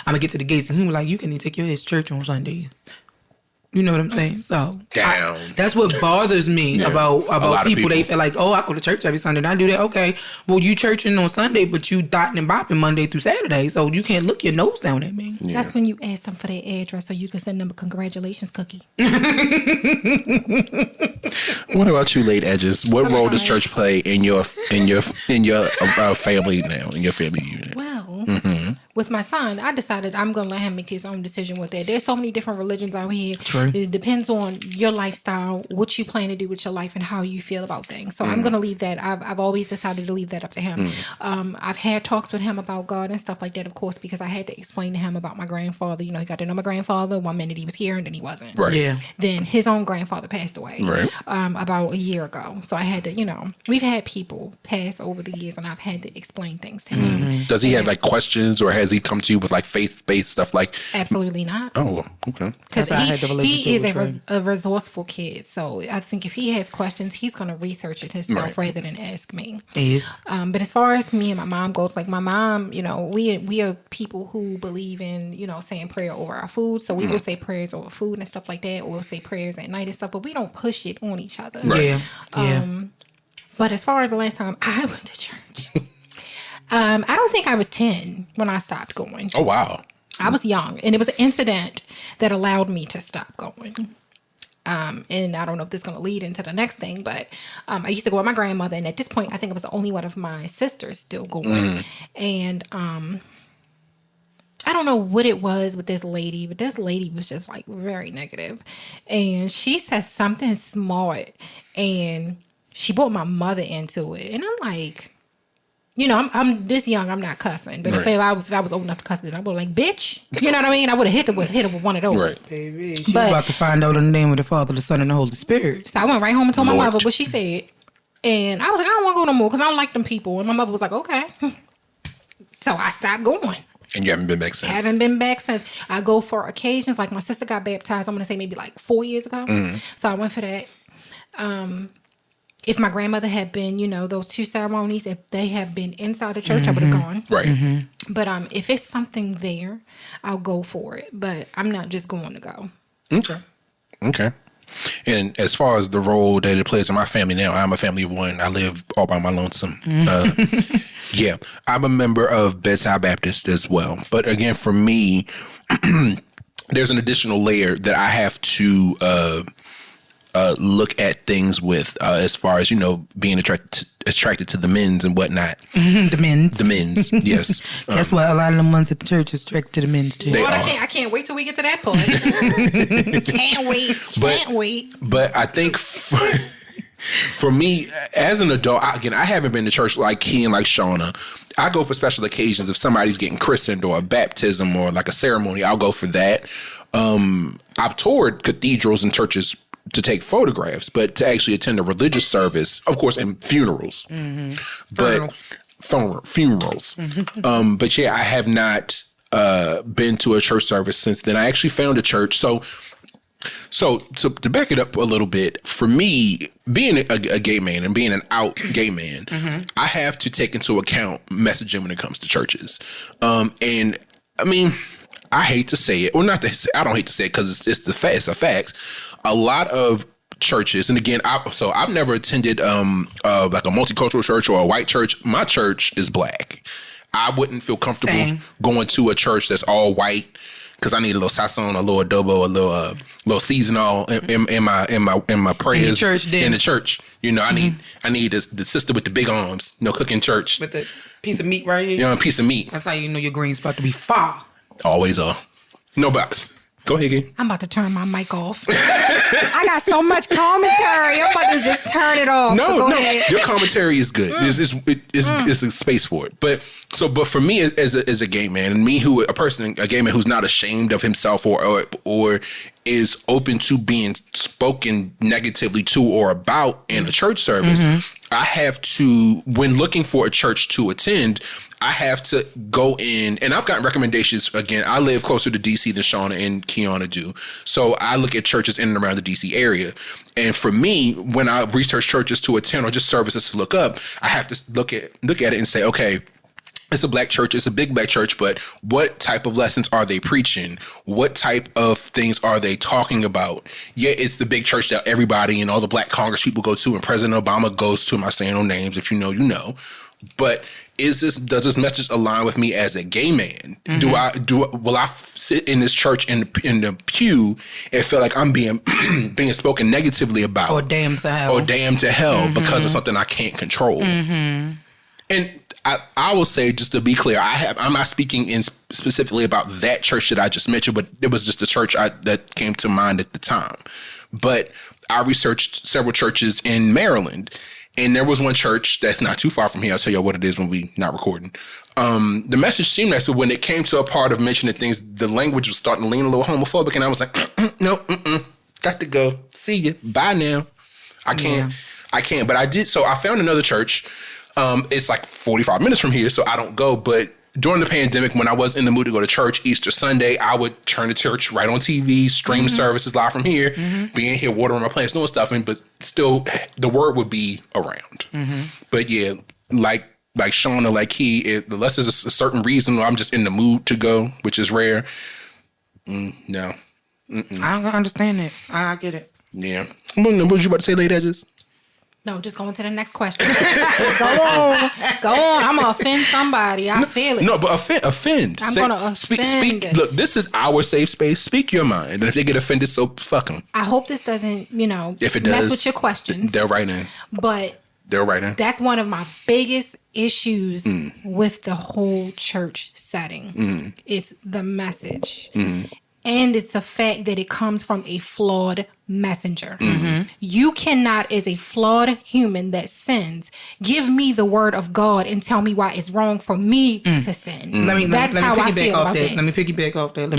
gonna get to the gates and he was like, you can even take your ass to church on Sundays. You know what I'm saying? So that's what bothers me about people. They feel like, oh, I go to church every Sunday and I do that. Okay, well, you churching on Sunday, but you dotting and bopping Monday through Saturday, so you can't look your nose down at me. Yeah. That's when you ask them for their address so you can send them a congratulations cookie. What about you, late edges? What role does church play in your family now, in your family unit? Well, with my son, I decided I'm going to let him make his own decision with that. There's so many different religions out here. True. It depends on your lifestyle, what you plan to do with your life, and how you feel about things. So I'm going to leave that. I've always decided to leave that up to him. I've had talks with him about God and stuff like that, of course, because I had to explain to him about my grandfather. You know, he got to know my grandfather. One minute he was here and then he wasn't. Right. Yeah. Then his own grandfather passed away. Right. About a year ago. So I had to, we've had people pass over the years and I've had to explain things to him. Does he have like questions, or has he come to you with like faith-based stuff? Like, absolutely not. oh, okay. Because he is a resourceful kid. So I think if he has questions, he's going to research it himself rather than ask me. But as far as me and my mom goes, like my mom, we are people who believe in, saying prayer over our food. So we will say prayers over food and stuff like that. Or we'll say prayers at night and stuff, but we don't push it on each other. Right. Yeah. But as far as the last time I went to church, I don't think I was 10 when I stopped going. Oh, wow. I was young, and it was an incident that allowed me to stop going. And I don't know if this is going to lead into the next thing, but I used to go with my grandmother, and at this point, I think it was the only one of my sisters still going. And I don't know what it was with this lady, but this lady was just like very negative. And she said something smart, and she brought my mother into it. And I'm like, I'm this young, I'm not cussing. But if I was old enough to cuss, then I would have like, bitch. You know what I mean? I would have hit her with one of those. Right. Baby, she's about to find out in the name of the Father, the Son, and the Holy Spirit. So I went right home and told my mother what she said. And I was like, I don't want to go no more because I don't like them people. And my mother was like, okay. So I stopped going. And you haven't been back since? Haven't been back since. I go for occasions. Like my sister got baptized, I'm going to say maybe like 4 years ago. So I went for that. If my grandmother had been, those two ceremonies, if they have been inside the church, I would have gone. Right. But if it's something there, I'll go for it. But I'm not just going to go. Okay. And as far as the role that it plays in my family now, I'm a family of one. I live all by my lonesome. Yeah. I'm a member of Bedside Baptist as well. But again, for me, there's an additional layer that I have to look at things with as far as, being attracted to the men's and whatnot. The men's, yes. That's why a lot of them ones at the church is attracted to the men's too. I can't wait till we get to that point. Can't wait. But I think for me, as an adult, I haven't been to church like he and like Shauna. I go for special occasions. If somebody's getting christened or a baptism or like a ceremony, I'll go for that. I've toured cathedrals and churches to take photographs, but to actually attend a religious service, of course, and funerals. But funerals. But yeah, I have not been to a church service since then. I actually found a church. So to back it up a little bit, for me, being a gay man and being an out gay man, I have to take into account messaging when it comes to churches. And I mean, I hate to say it, or not to say, I don't hate to say it because it's a fact. A lot of churches, and again, I've never attended like a multicultural church or a white church. My church is black. I wouldn't feel comfortable going to a church that's all white because I need a little sazon, a little adobo, a little seasonal in my prayers in the church. I need the sister with the big arms, cooking church with the piece of meat right here. A piece of meat. That's how you know your green's about to be fire. Always are. No box. Go ahead, Gay. I'm about to turn my mic off. I got so much commentary. I'm about to just turn it off. No, your commentary is good. It's a space for it. But for me as a gay man, and me a gay man who's not ashamed of himself or is open to being spoken negatively to or about in a church service, I have to, when looking for a church to attend, I have to go in, and I've gotten recommendations. Again, I live closer to DC than Shauna and Kiana do. So I look at churches in and around the DC area. And for me, when I research churches to attend or just services to look up, I have to look at it and say, okay, it's a black church. It's a big black church, but what type of lessons are they preaching? What type of things are they talking about? Yeah, it's the big church that everybody and all the black Congress people go to and President Obama goes to. I'm not saying no names. If you know, you know. But does this message align with me as a gay man? Will I sit in this church in the pew and feel like I'm being spoken negatively about? Or damn to hell. Because of something I can't control. And I will say, just to be clear, I'm not speaking specifically about that church that I just mentioned, but it was just the church that came to mind at the time. But I researched several churches in Maryland, and there was one church that's not too far from here. I'll tell you what it is when we not recording. The message seemed nice, but when it came to a part of mentioning things, the language was starting to lean a little homophobic, and I was like, no, got to go. See you. Bye now. I can't. But I did. So I found another church. It's like 45 minutes from here, so I don't go. But during the pandemic, when I was in the mood to go to church, Easter Sunday, I would turn the church right on TV, stream services live from here, being here, watering my plants, doing stuff, but still, the word would be around. But yeah, like Shauna, unless there's a certain reason why I'm just in the mood to go, which is rare. No. I don't understand it. I get it. Yeah. What was you about to say, Lady Edges? No, just going to the next question. Just go on. I'm going to offend somebody. I feel it. No, but offend. I'm going to offend. Speak. Look, this is our safe space. Speak your mind. And if they get offended, so fuck them. I hope this doesn't, if it does, mess with your questions. They're right in. But they're right in. That's one of my biggest issues with the whole church setting. It's the message. And it's the fact that it comes from a flawed messenger. You cannot, as a flawed human that sins, give me the word of God and tell me why it's wrong for me to sin. That's how I feel about that. Let me piggyback off that. Let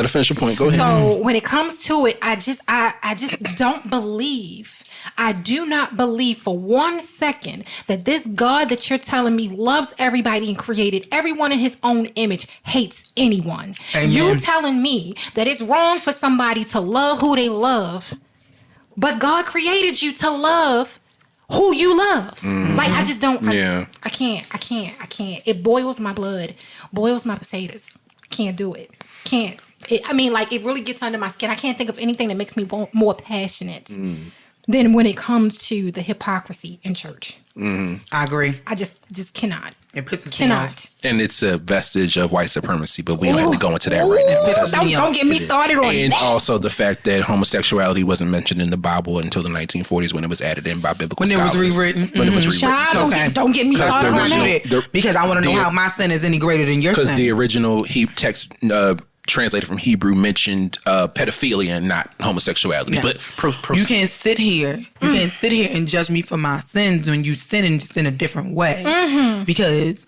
her finish your point. Go ahead. So when it comes to it, I just don't believe. I do not believe for 1 second that this God that you're telling me loves everybody and created everyone in his own image hates anyone. Amen. You telling me that it's wrong for somebody to love who they love, but God created you to love who you love. Like, I just don't. I can't. It boils my blood, boils my potatoes. Can't do it. Can't. It really gets under my skin. I can't think of anything that makes me more passionate than when it comes to the hypocrisy in church. I agree. I just cannot. It pisses me off. And it's a vestige of white supremacy, but we don't have to go into that right now. Don't get me started on that. And also the fact that homosexuality wasn't mentioned in the Bible until the 1940s when it was added in by biblical scholars. When it was rewritten. Child, don't get me started on that. Because I want to know how my sin is any greater than your sin. Because the original text translated from Hebrew mentioned pedophilia and not homosexuality. Yes. But you can't sit here. You can't sit here and judge me for my sins when you sin just in a different way. Because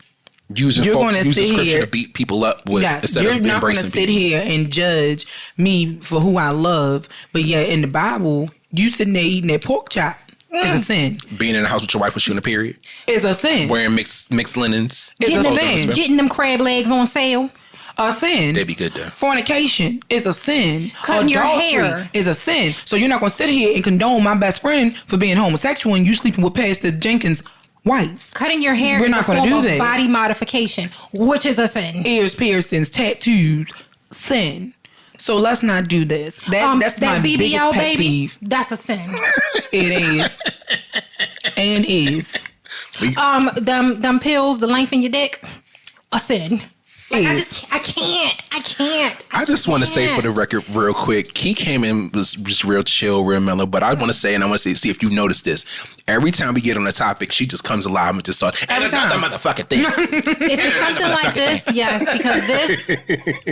using scripture to beat people up with instead of embracing people. You're not going to sit here and judge me for who I love, but yet in the Bible, you sitting there eating that pork chop. It's a sin. Being in the house with your wife when she on a period. It's a sin. Wearing mixed linens. It's a sin. Getting them crab legs on sale. A sin. They'd be good though. Fornication is a sin. Cutting your hair is a sin. So you're not going to sit here and condone my best friend for being homosexual and you sleeping with Pastor Jenkins' wife. Cutting your hair is a form of body modification, which is a sin. Ears, piercings, tattoos, sin. So let's not do this. That's my BBL biggest pet peeve. That's a sin. It is. And is. Them pills, the length in your dick, a sin. Like, I can't. I just want to say for the record real quick, he came in, was just real chill, real mellow, but I want to say, and I want to see if you noticed this, every time we get on a topic, she just comes alive and just starts, and it's not that motherfucking thing. If it's something like this, yes, because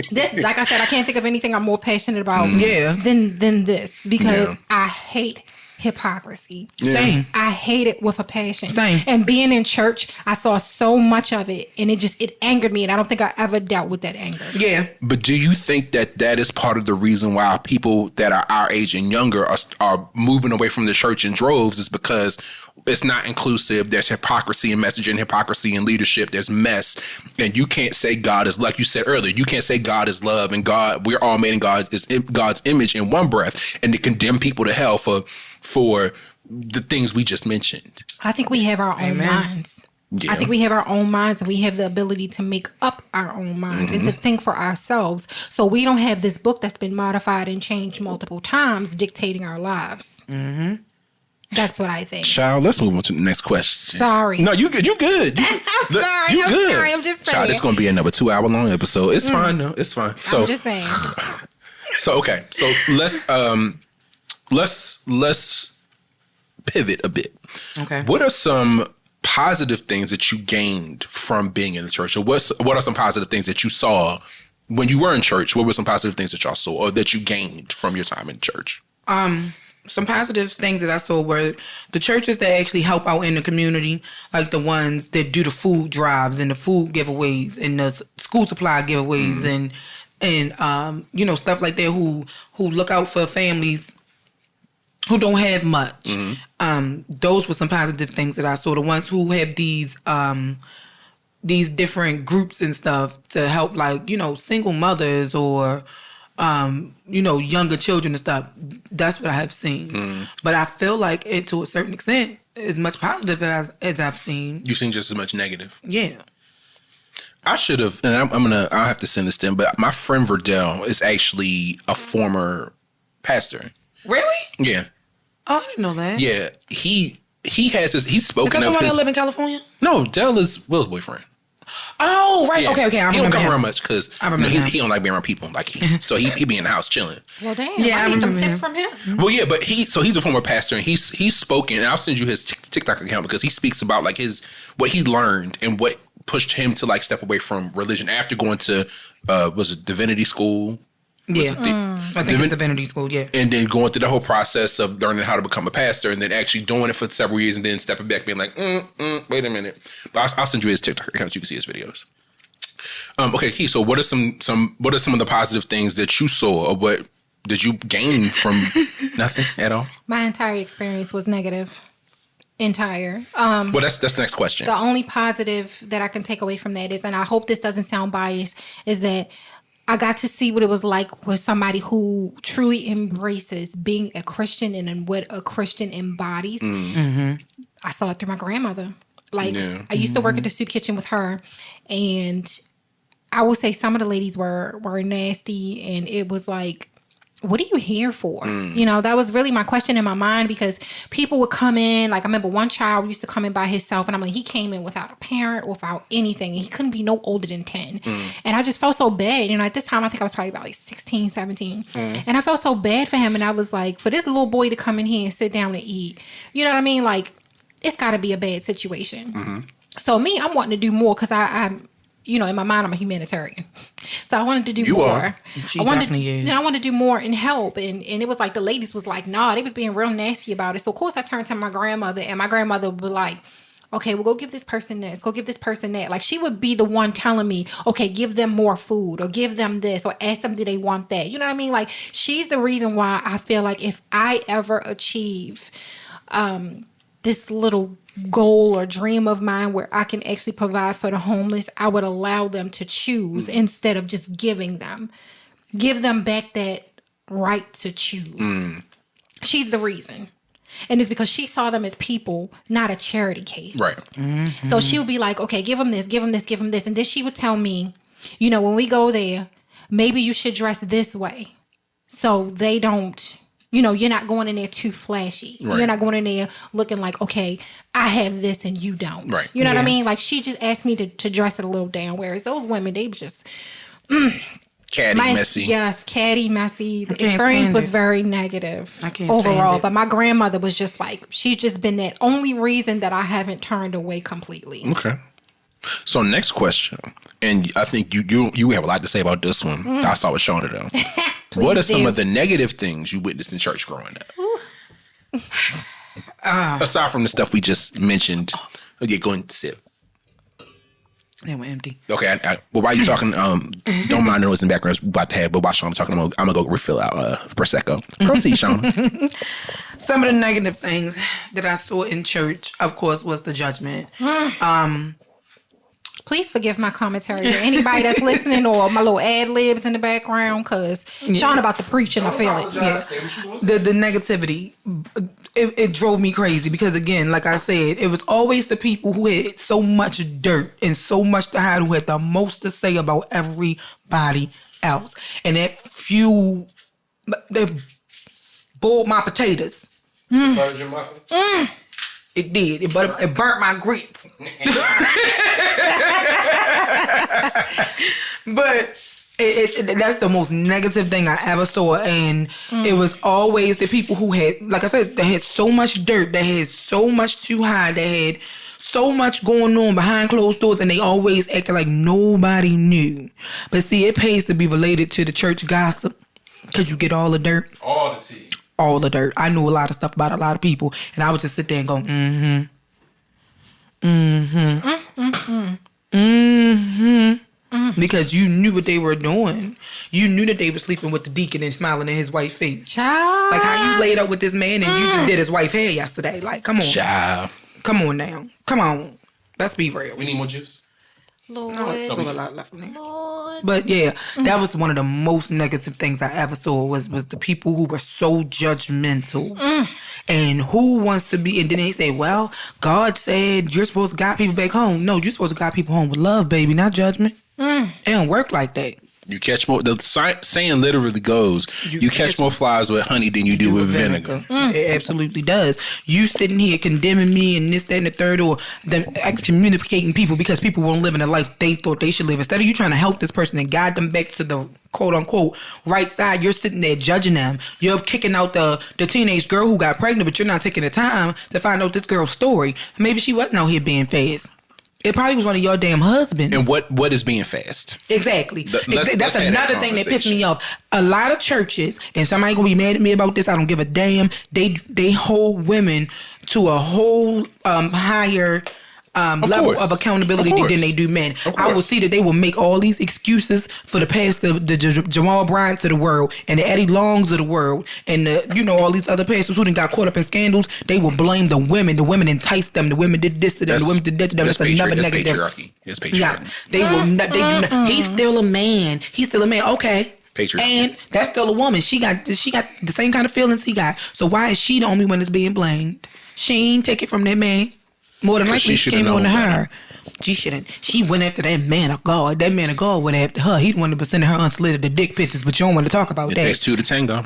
this, like I said, I can't think of anything I'm more passionate about than this, because I hate hypocrisy. Same. I hate it with a passion. Same. And being in church, I saw so much of it, and it angered me, and I don't think I ever dealt with that anger. Yeah. But do you think that is part of the reason why people that are our age and younger are moving away from the church in droves, is because it's not inclusive. There's hypocrisy in messaging, hypocrisy in leadership. There's mess. And you can't say God is, like you said earlier, you can't say God is love and God, we're all made in God's image in one breath, and to condemn people to hell for the things we just mentioned. I think we have our own minds. Yeah. I think we have our own minds, and we have the ability to make up our own minds and to think for ourselves. So we don't have this book that's been modified and changed multiple times dictating our lives. That's what I think. Child, let's move on to the next question. Sorry. No, you good. You good. I'm sorry. I'm just saying. Child, it's going to be another 2-hour-long episode. It's fine, though. It's fine. So, I'm just saying. So, okay. So let's pivot a bit. Okay. What are some positive things that you gained from being in the church? Or what are some positive things that you saw when you were in church? What were some positive things that y'all saw or that you gained from your time in church? Some positive things that I saw were the churches that actually help out in the community, like the ones that do the food drives and the food giveaways and the school supply giveaways and you know, stuff like that, who look out for families who don't have much. Those were some positive things that I saw. The ones who have these different groups and stuff to help, like, you know, single mothers or you know, younger children and stuff. That's what I have seen. But I feel like it, to a certain extent, as much positive as I've seen. You've seen just as much negative. Yeah. I should have, and I'll have to send this to him, but my friend Verdell is actually a former pastor. Really? Yeah. Oh, I didn't know that. Yeah. He has his, he's spoken Is that the of one his. that live in California? No, Dell is Will's boyfriend. Oh, right. Yeah. Okay. I he don't remember come him. around much because he don't like being around people. Like so he be in the house chilling. Well, damn. Yeah, I need some remember tips him. from him. Well, yeah, but he's a former pastor, and he's spoken. And I'll send you his TikTok account because he speaks about like what he learned and what pushed him to like step away from religion after going to was it divinity school? Yeah. I think it's divinity school, yeah. And then going through the whole process of learning how to become a pastor and then actually doing it for several years and then stepping back being like, wait a minute. But I'll send you his TikTok account so you can see his videos. Okay, Keith, so what are some of the positive things that you saw or what did you gain from nothing at all? My entire experience was negative. Well, that's the next question. The only positive that I can take away from that is, and I hope this doesn't sound biased, is that I got to see what it was like with somebody who truly embraces being a Christian and what a Christian embodies. I saw it through my grandmother. Like, I used to work at the soup kitchen with her, and I would say some of the ladies were nasty, and it was like, what are you here for? You know, that was really my question in my mind, because people would come in. Like, I remember one child used to come in by himself, and I'm like, he came in without a parent, without anything, and he couldn't be no older than 10. And I just felt so bad. You know, at this time, I think I was probably about like 16, 17. And I felt so bad for him. And I was like, for this little boy to come in here and sit down and eat, you know what I mean? Like, it's got to be a bad situation. So me, I'm wanting to do more because I'm, you know, in my mind, I'm a humanitarian. So I wanted to do more. Are. She definitely is. I wanted to do more and help. And it was like the ladies was like, nah, they was being real nasty about it. So of course I turned to my grandmother, and my grandmother would be like, okay, well, go give this person this, go give this person that. Like, she would be the one telling me, okay, give them more food or give them this or ask them, do they want that? You know what I mean? Like, she's the reason why I feel like if I ever achieve this little goal or dream of mine where I can actually provide for the homeless, I would allow them to choose instead of just giving them. Give them back that right to choose. She's the reason. And it's because she saw them as people, not a charity case. Right. So she would be like, okay, give them this, give them this, give them this. And then she would tell me, you know, when we go there, maybe you should dress this way so they don't... You know, you're not going in there too flashy. Right. You're not going in there looking like, okay, I have this and you don't. Right. You know what I mean? Like, she just asked me to dress it a little down. Whereas those women, they just... Catty, messy. Yes, catty, messy. The can't experience stand was it. very negative I can't overall. stand it. But my grandmother was just like, she's just been that only reason that I haven't turned away completely. Okay. So next question, and I think you have a lot to say about this one. I saw with Shauna though. What are some of the negative things you witnessed in church growing up? Aside from the stuff we just mentioned. Okay, go and sip. They were empty. Okay, well, while you talking, don't mind the noise in the background. It's about to have, but while Shauna talking, I'm gonna go refill out Prosecco. Proceed, Shauna. Some of the negative things that I saw in church, of course, was the judgment. Please forgive my commentary to anybody that's listening or my little ad libs in the background, because Shauna about to preach and I feel it. Yeah. The negativity, it drove me crazy because, again, like I said, it was always the people who had so much dirt and so much to hide who had the most to say about everybody else. And that they boiled my potatoes. Buttered your muffin? It did. It burnt my grits. But that's the most negative thing I ever saw. And it was always the people who had, like I said, they had so much dirt, they had so much to hide, they had so much going on behind closed doors, and they always acted like nobody knew. But see, it pays to be related to the church gossip because you get all the dirt. All the tea. All the dirt. I knew a lot of stuff about a lot of people, and I would just sit there and go, because you knew what they were doing. You knew that they were sleeping with the deacon and smiling in his wife's face. Child. Like how you laid up with this man and you just did his wife hair yesterday. Like, come on. Child. Come on now. Come on. Let's be real. We need more juice. Lord. No, it's still a lot left in there. Lord. But yeah, that was one of the most negative things I ever saw was the people who were so judgmental. And who wants to be, and then they say, well, God said you're supposed to guide people back home. No, you're supposed to guide people home with love, baby, not judgment. It don't work like that. You catch more, the saying literally goes, you catch more flies with honey than you do with vinegar. It absolutely does. You sitting here condemning me and this, that, and the third, or them excommunicating people because people won't live in the life they thought they should live. Instead of you trying to help this person and guide them back to the quote unquote right side, you're sitting there judging them. You're kicking out the teenage girl who got pregnant, but you're not taking the time to find out this girl's story. Maybe she wasn't out here being fast. It probably was one of your damn husbands. And what is being fast? Exactly. Let's That's another thing that pissed me off. A lot of churches, and somebody gonna be mad at me about this, I don't give a damn. They hold women to a whole higher level of accountability than they do men. I will see that they will make all these excuses for the pastor, the Jamal Bryants of the world, and the Eddie Longs of the world, and all these other pastors who done got caught up in scandals. They will blame the women. The women enticed them. The women did this to them. The women did that to them. That's another negative. Patriarchy. It's patriarchy. Yes, they will not. They do not. He's still a man. He's still a man. Okay. Patriarchy. And that's still a woman. She got the same kind of feelings he got. So why is she the only one that's being blamed? She ain't take it from that man. More than likely, she came on to her. She shouldn't. She went after that man of God. That man of God went after her. He the one that was sending her unsolicited dick pictures, but you don't want to talk about It that. takes two to tango.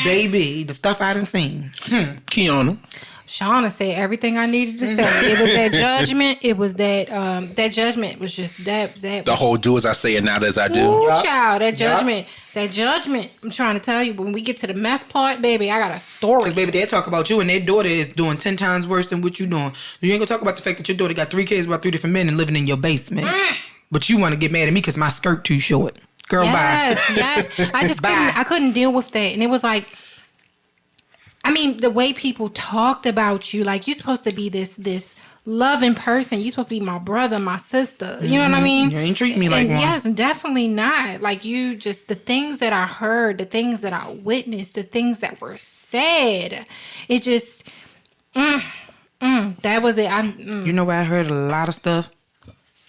Baby, the stuff I done seen. Kiana. Shauna said everything I needed to say. It was that judgment. It was that that judgment was just that The whole do as I say and not as I do. Ooh, child, that judgment. That judgment. I'm trying to tell you, when we get to the mess part, baby, I got a story. Because, baby, they talk about you and their daughter is doing 10 times worse than what you doing. You ain't gonna talk about the fact that your daughter got 3 kids by 3 different men and living in your basement. But you want to get mad at me because my skirt too short. Girl, bye. Yes. I just couldn't deal with that. And it was like, I mean, the way people talked about you, like, you're supposed to be this loving person. You're supposed to be my brother, my sister. You know what I mean? You ain't treating me like one. Yes, definitely not. Like, you just, the things that I heard, the things that I witnessed, the things that were said, it just, that was it. You know where I heard a lot of stuff?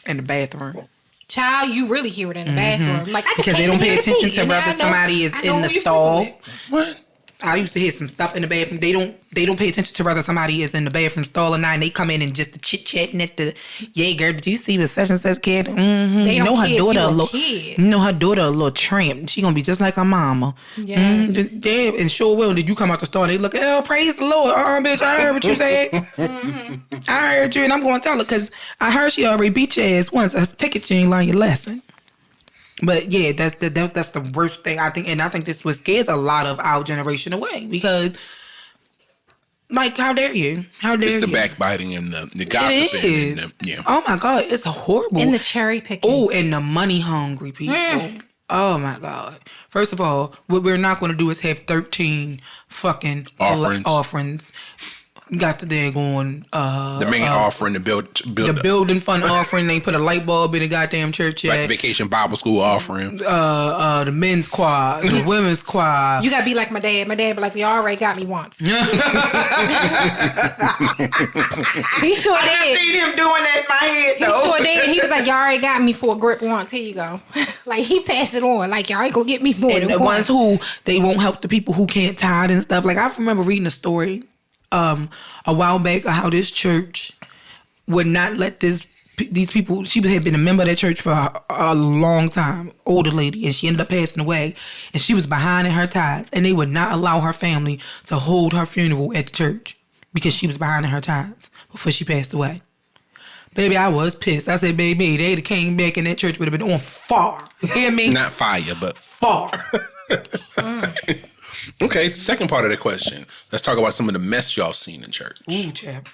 In the bathroom. Child, you really hear it in the bathroom. Like, I just because they don't pay attention to whether somebody is in the stall. What? I used to hear some stuff in the bathroom. They don't pay attention to whether somebody is in the bathroom stall or not. And they come in and just the chit chatting at the, yeah, girl, did you see what such and such kid? They don't care if you a kid. You know her daughter a little tramp. She gonna be just like her mama. Yes. Damn, and sure will. Did you come out the store and they look, oh, praise the Lord. Oh, bitch, I heard what you said. I heard you, and I'm gonna tell her because I heard she already beat your ass once. I take it you ain't learn your lesson. But yeah, that's the worst thing I think, and I think this what scares a lot of our generation away because, like, how dare you? How dare you? It's the backbiting and the gossiping. It is. And yeah. Oh my God, it's horrible. And the cherry picking. Oh, and the money hungry people. Oh my God. First of all, what we're not going to do is have 13 fucking offerings. got the daggone the main offering, the building fund offering. They put a light bulb in the goddamn church yet. Like the vacation Bible school offering. The men's choir, the women's choir. You gotta be like my dad. My dad be like, "You already got me once." He sure did. I seen him doing that in my head. He sure did. He was like, "You already got me for a grip once. Here you go." Like he passed it on. Like y'all ain't gonna get me more and than the once. ones who they won't help the people who can't tithe and stuff. Like I remember reading a story a while back of how this church would not let these people. She had been a member of that church for a long time, older lady, and she ended up passing away, and she was behind in her tithes, and they would not allow her family to hold her funeral at the church because she was behind in her tithes before she passed away. Baby, I was pissed. I said, baby, they'd have came back and that church would have been on fire. You hear me? Not fire, but fire. Okay, second part of the question. Let's talk about some of the mess y'all seen in church. Ooh, child.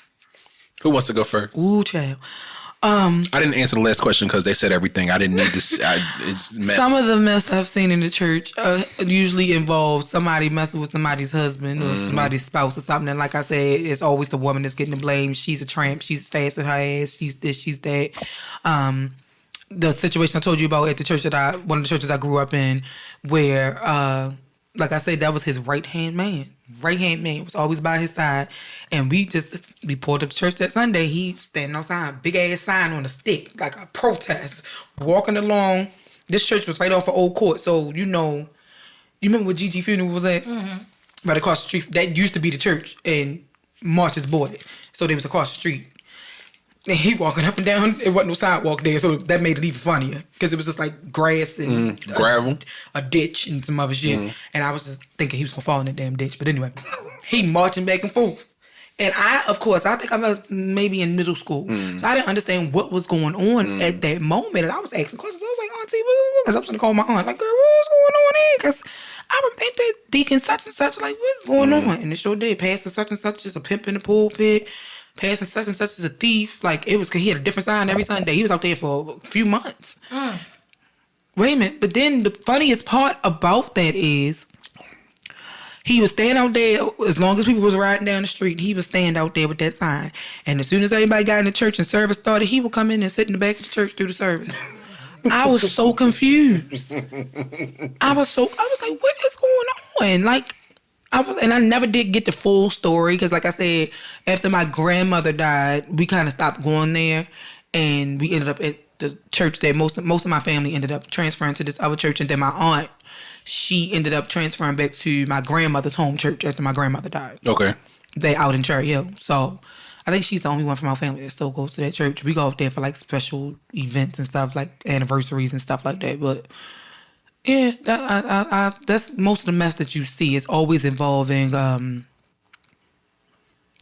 Who wants to go first? Ooh, child. I didn't answer the last question because they said everything. I didn't need to. It's mess. Some of the mess I've seen in the church usually involves somebody messing with somebody's husband or somebody's spouse or something. And like I said, it's always the woman that's getting the blame. She's a tramp. She's fast in her ass. She's this. She's that. The situation I told you about at the church one of the churches I grew up in, where, like I said, that was his right-hand man. Right-hand man was always by his side. And we pulled up to church that Sunday. He standing outside, big-ass sign on a stick, like a protest, walking along. This church was right off of Old Court. So, you remember where Gigi funeral was at? Mm-hmm. Right across the street. That used to be the church. And Marches bought it. So they was across the street. And he walking up and down. It wasn't no sidewalk there, so that made it even funnier. Because it was just like grass and gravel, a ditch and some other shit. And I was just thinking he was going to fall in that damn ditch. But anyway, he marching back and forth. And I think I was maybe in middle school. So I didn't understand what was going on at that moment. And I was asking questions. I was like, Auntie, because I was going to call my aunt. Like, girl, what's going on here? Because I remember that deacon such and such, like, what's going on? And it sure did. Pastor such and such is a pimp in the pulpit. Pastor such and such is a thief. Like, he had a different sign every Sunday. He was out there for a few months. Wait a minute. But then the funniest part about that is he was staying out there as long as people was riding down the street. He was staying out there with that sign. And as soon as everybody got in the church and service started, he would come in and sit in the back of the church through the service. I was so confused. I was like, what is going on? Like, I never did get the full story because, like I said, after my grandmother died, we kind of stopped going there, and we ended up at the church that most of my family ended up transferring to this other church, and then my aunt, she ended up transferring back to my grandmother's home church after my grandmother died. Okay, they out in Cherry Hill, so I think she's the only one from our family that still goes to that church. We go up there for like special events and stuff, like anniversaries and stuff like that, but. Yeah, that's most of the mess that you see is always involving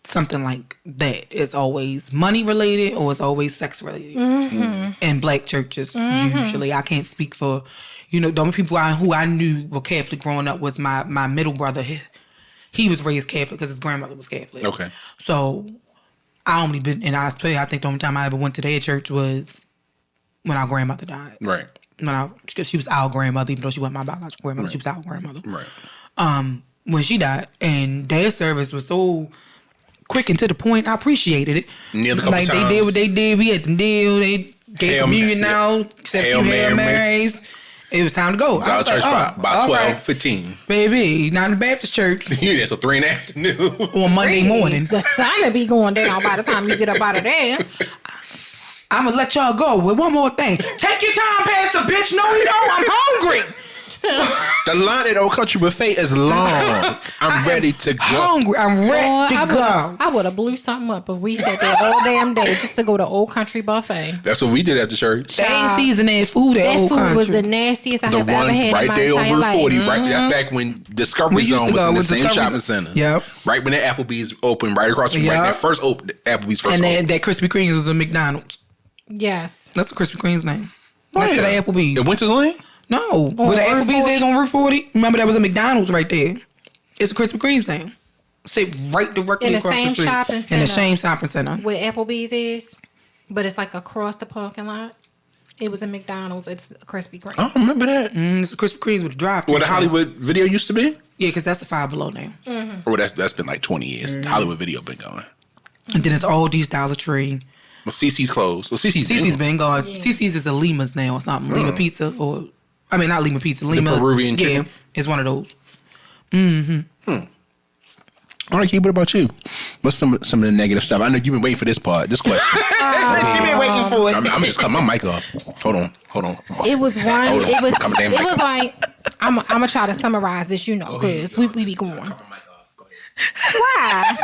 something like that. It's always money related or it's always sex related. In black churches, usually. I can't speak for, the only people who I knew were Catholic growing up was my middle brother. He was raised Catholic because his grandmother was Catholic. Okay. So I only been, and I think the only time I ever went to their church was when our grandmother died. Right. Because she was our grandmother, even though she wasn't my biological grandmother, she was our grandmother. Right. When she died, and their service was so quick and to the point, I appreciated it. Like times. They did what they did. We had the deal. They gave communion out, said a few Hail Marys. It was time to go. I was church by 12, 15. Baby, not in the Baptist church. Yeah, so 3 in the afternoon. On Monday morning. The sun will be going down by the time you get up out of there. I'm going to let y'all go with one more thing. Take your time, Pastor, bitch. No, I'm hungry. The line at Old Country Buffet is long. I'm ready to go. Hungry. I'm ready to go. I would have blew something up if we sat there all damn day just to go to Old Country Buffet. That's what we did at the church. They ain't seasoning food at Old Country. That food was the nastiest I have ever had right in my there entire on Route life. 40. Right, that's back when Discovery Zone was in the same shopping center. Yep. Right when that Applebee's opened, right across from right that first Applebee's first opened. And that Krispy Kreme's was a McDonald's. Yes. That's the Krispy Kreme's name. Next to the Applebee's. In Winters Lane? No. Where the Applebee's is on Route 40. Remember, that was a McDonald's right there. It's a Krispy Kreme's thing. Sit right directly across the street. In the same shopping center. Where Applebee's is, but it's like across the parking lot. It was a McDonald's. It's a Krispy Kreme. I don't remember that. It's a Krispy Kreme's with a drive-thru. Where the Hollywood video used to be? Yeah, because that's a Five Below now. Or that's been like 20 years. Hollywood Video been going. And then it's all these Dollar Tree. Well, CC's closed. Well, CC's been gone. Yeah. CC's is a Lima's now or something. Lima Pizza or... I mean, not Lima Pizza. Lima... The Peruvian chicken? Yeah, it's one of those. All right, Keith, what about you? What's some of the negative stuff? I know you've been waiting for this question. You've been waiting for it. I'm just cutting my mic off. Hold on. It was one. It was like I'm gonna try to summarize this, because we be going. Why?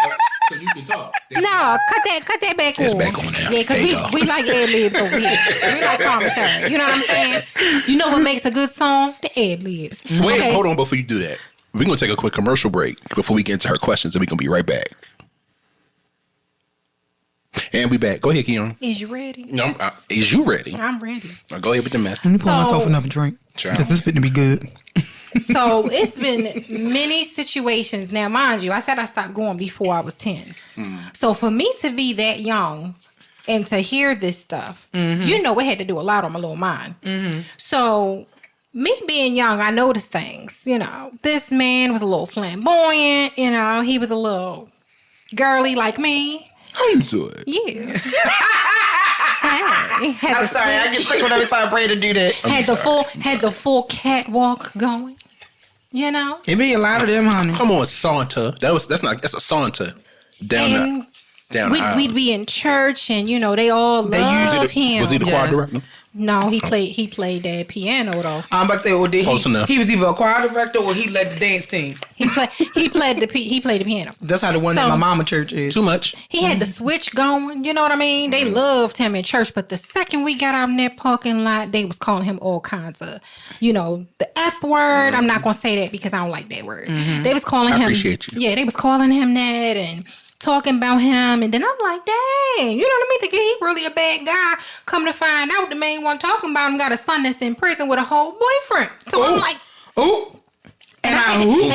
So you can talk. No, cut that back on. It's back on now. Yeah, because we like ad libs over here. We like commentary. You know what I'm saying? You know what makes a good song? The ad libs. Wait, hold on before you do that. We're going to take a quick commercial break before we get into her questions, and we're going to be right back. And we back. Go ahead, Keon. Is you ready? No, is you ready? I'm ready. Now go ahead with the mess. Let me pour myself another drink. Because this fitting to be good. So it's been many situations. Now, mind you, I said I stopped going before I was 10. So for me to be that young and to hear this stuff, it had to do a lot on my little mind. So... me being young, I noticed things. This man was a little flamboyant. He was a little girly like me. How you do it? Yeah. Hey, I'm sorry, I get sick whenever I pray to do that. Had the full catwalk going. It be a lot of them, honey. Come on, saunter. That's a saunter down the aisle. We'd be in church, and they all love him. Was he the choir director? No, he played that piano though. I'm about to say, close enough. He was either a choir director or he led the dance team. He played the piano. That's how the one at my mama church is. Too much. He had the switch going. You know what I mean? They loved him in church, but the second we got out in that parking lot, they was calling him all kinds of, the F word. I'm not gonna say that because I don't like that word. They was calling him. I appreciate you. Yeah, they was calling him that and talking about him, and then I'm like, dang, you know what I mean? Thinking he really a bad guy. Come to find out, the main one talking about him got a son that's in prison with a whole boyfriend. So I'm like, and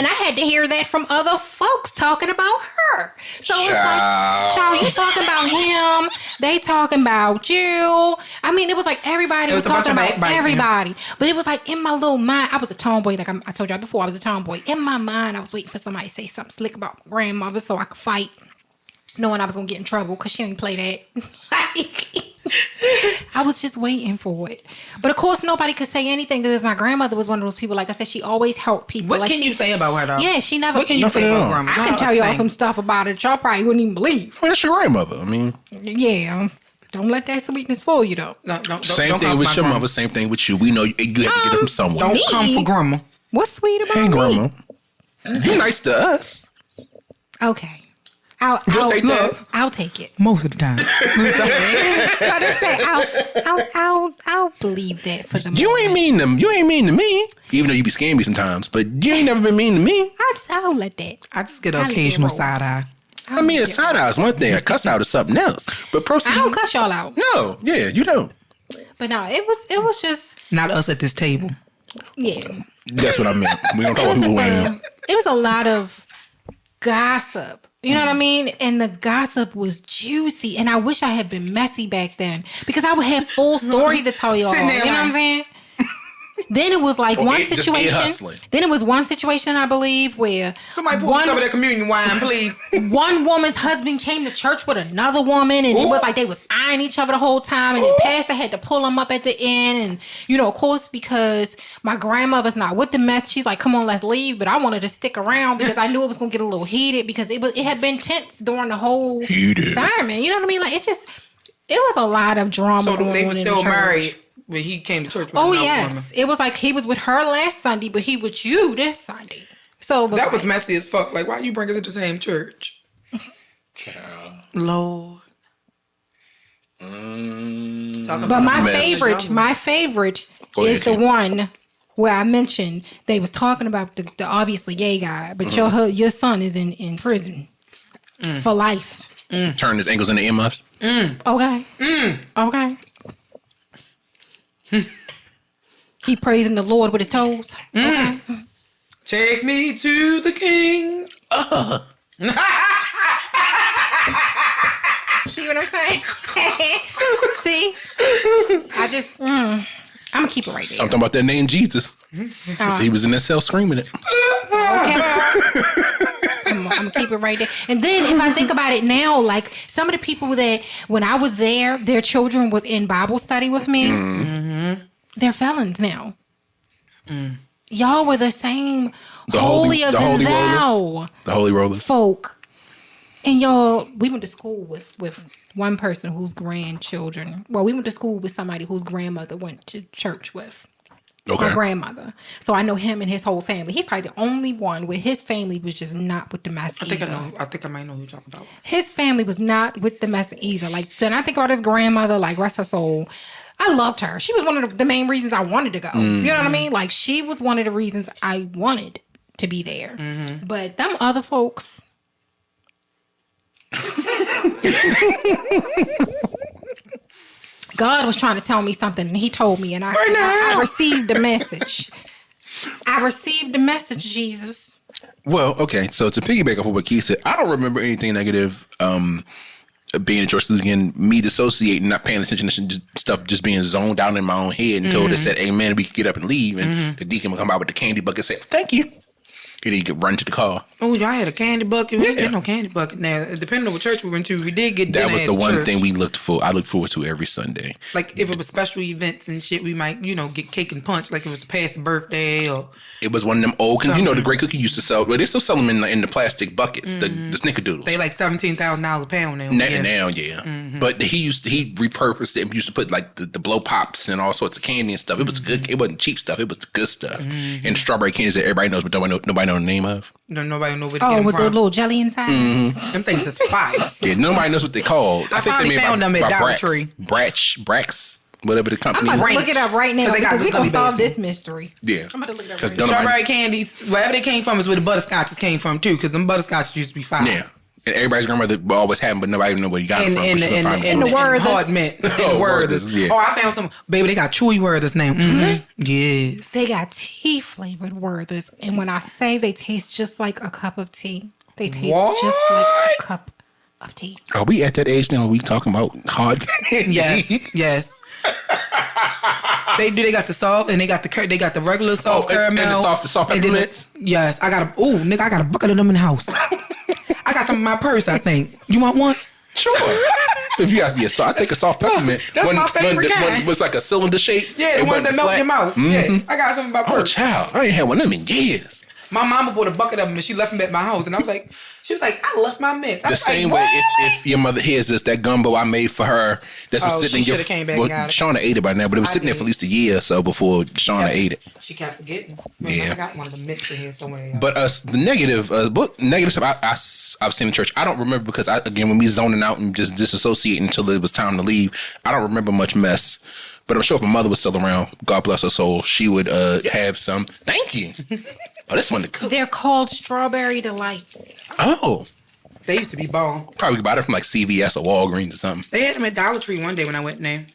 I had to hear that from other folks talking about her. So it's like, child, you talking about him, they talking about you. I mean, it was like everybody was talking about everybody. But it was like in my little mind, I was a tomboy. Like I told y'all before, I was a tomboy. In my mind, I was waiting for somebody to say something slick about my grandmother so I could fight, knowing I was going to get in trouble because she didn't play that. I was just waiting for it. But of course, nobody could say anything because my grandmother was one of those people. Like I said, she always helped people. What can you say about her, though? Yeah, she never... What can you say about grandma? I can tell y'all some stuff about it y'all probably wouldn't even believe. Well, that's your grandmother. I mean... Yeah. Don't let that sweetness fool you, though. Same thing with your mother. Same thing with you. We know you have to get it from someone. Don't come for grandma. What's sweet about Hey, me? grandma. You're nice to us. Okay. I'll take it. Most of the time. I'll believe that for the moment. You ain't mean to me. Even though you be scaring me sometimes, but you ain't never been mean to me. I'll let that. I just get an occasional side eye. I mean, a side eye is one thing. A cuss out is something else. But proceed. I don't cuss y'all out. No, yeah, you don't. But no, it was just not us at this table. Yeah. That's what I meant. We don't talk about who went. It was a lot of gossip. You know what I mean? And the gossip was juicy. And I wish I had been messy back then because I would have full stories to tell y'all. You know what I'm saying? Then it was like one situation. Then it was one situation, I believe, where somebody pull some of that communion wine, please. One woman's husband came to church with another woman, and it was like they was eyeing each other the whole time. And the pastor had to pull them up at the end, and of course, because my grandmother's not with the mess, she's like, "Come on, let's leave." But I wanted to stick around because I knew it was gonna get a little heated because it had been tense during the whole sermon. You know what I mean? Like it was a lot of drama. So going they on were in still the church. married. When he came to church with another woman. It was like he was with her last Sunday, but he with you this Sunday. So that was messy as fuck. Like, why you bring us to the same church? Lord. But my favorite is the one where I mentioned they was talking about the obviously gay guy, but your son is in prison for life. Turn his ankles into earmuffs. Okay. Okay. He praising the Lord with his toes. Okay. Take me to the king. See what I'm saying? See? I just, I'm going to keep it right there. Something about that name Jesus. So he was in that cell screaming it. Okay. I'm gonna keep it right there. And then if I think about it now, like some of the people that when I was there, their children was in Bible study with me. Mm-hmm. They're felons now. Mm. Y'all were the same holier than thou. The holy rollers. Folk. And y'all, we went to school with one person whose grandchildren. Well, we went to school with somebody whose grandmother went to church with. Okay. My grandmother. So I know him and his whole family. He's probably the only one where his family was just not with the mess either. I think I might know who you're talking about. His family was not with the mess either. Like, when I think about his grandmother, like, rest her soul, I loved her. She was one of the main reasons I wanted to go. You know what I mean? Like, she was one of the reasons I wanted to be there. Mm-hmm. But them other folks... God was trying to tell me something, and he told me, and I received the message. I received the message, Jesus. Well, okay. So to piggyback off of what Keith said, I don't remember anything negative being in church. Again, me dissociating, not paying attention to stuff, just being zoned out in my own head until they said, amen, we could get up and leave. And the deacon would come out with the candy bucket and say, thank you. And then you could run to the car. Oh, y'all had a candy bucket? We didn't get no candy bucket. Now, depending on what church we went to, we did get dinner. That was the one church. thing I looked forward to every Sunday. Like, if it was special events and shit, we might, get cake and punch, like if it was to pass the birthday or... It was one of them old, the Great Cookie used to sell, but they still sell them in the plastic buckets, the snickerdoodles. They like $17,000 a pound now. Now, yeah. Mm-hmm. But he repurposed it, used to put like the blow pops and all sorts of candy and stuff. It was good. It wasn't cheap stuff. It was the good stuff. And the strawberry candies that everybody knows, but nobody know the name of. Nobody know what Oh, with the little jelly inside? Them things is fire. Yeah, nobody knows what they called. I think finally found them at Dollar Tree. Brax, whatever the company. I'm about to look it up right now because we're going to solve this mystery. Yeah. I'm about to look it up right now. Strawberry candies, wherever they came from is where the butterscotches came from too, because them butterscotches used to be fire. Yeah. And everybody's grandmother always had them, but nobody know where you got them from. And the Werthers. Hard mint. And the Werthers. Yeah. Oh, I found some. Baby, they got chewy Werthers now. Mm-hmm. Yes. They got tea-flavored Werthers. And when I say they taste just like a cup of tea, they taste just like a cup of tea. Are we at that age now? Are we talking about hard candy? Yes. They do. They got the soft, and they got the regular soft caramel, and the soft peppermints. Yes, I got a bucket of them in the house. I got some in my purse, I think. You want one? Sure. If you got so I take a soft peppermint. That's my favorite kind. One was like a cylinder shape. Yeah, the ones that melt in your mouth. Mm-hmm. Yeah, I got some in my purse. Oh, child, I ain't had one of them in years. My mama bought a bucket of them and she left them at my house, and I was like, she was like, I left my mints. The same way if your mother hears this, that gumbo I made for her, that's was sitting in your. Came back and got it. Shauna ate it by now, but it was sitting there for at least a year or so before Shauna ate it. She kept forgetting. Yeah, I got one of the mints in here somewhere. But the negative stuff I've seen in church, I don't remember because when we zoning out and just disassociating until it was time to leave, I don't remember much mess. But I'm sure if my mother was still around, God bless her soul, she would have some. Thank you. Oh, this one to cook. They're called Strawberry Delights. Oh. They used to be bomb. Probably buy it from like CVS or Walgreens or something. They had them at Dollar Tree one day when I went in there,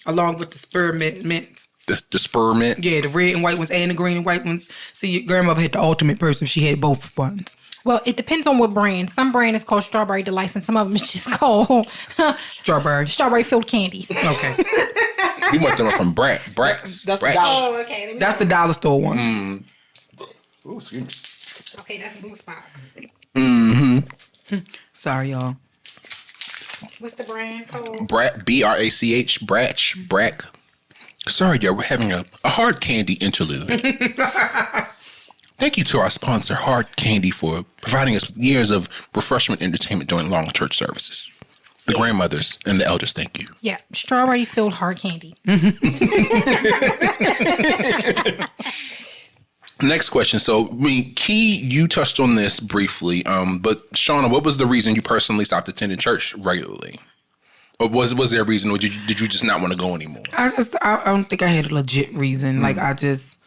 along with the spearmint mints. The spearmint? Yeah, the red and white ones and the green and white ones. See, your grandmother had the ultimate person. She had both ones. Well, it depends on what brand. Some brand is called Strawberry Delights, and some of them is just called Strawberry Filled Candies. Okay. We went them from Brax. That's the dollar. Oh, okay. That's the dollar store ones. Ooh, excuse me. Okay, that's Boost Box. Mm-hmm. Sorry, y'all. What's the brand called? BRACH. Brack. Sorry, y'all. We're having a hard candy interlude. Thank you to our sponsor, Hard Candy, for providing us with years of refreshment entertainment during long church services. The grandmothers and the elders, thank you. Yeah, strawberry filled hard candy. Next question. So, Key, you touched on this briefly, but Shauna, what was the reason you personally stopped attending church regularly? Or was there a reason, or did you just not want to go anymore? I don't think I had a legit reason. Like, I just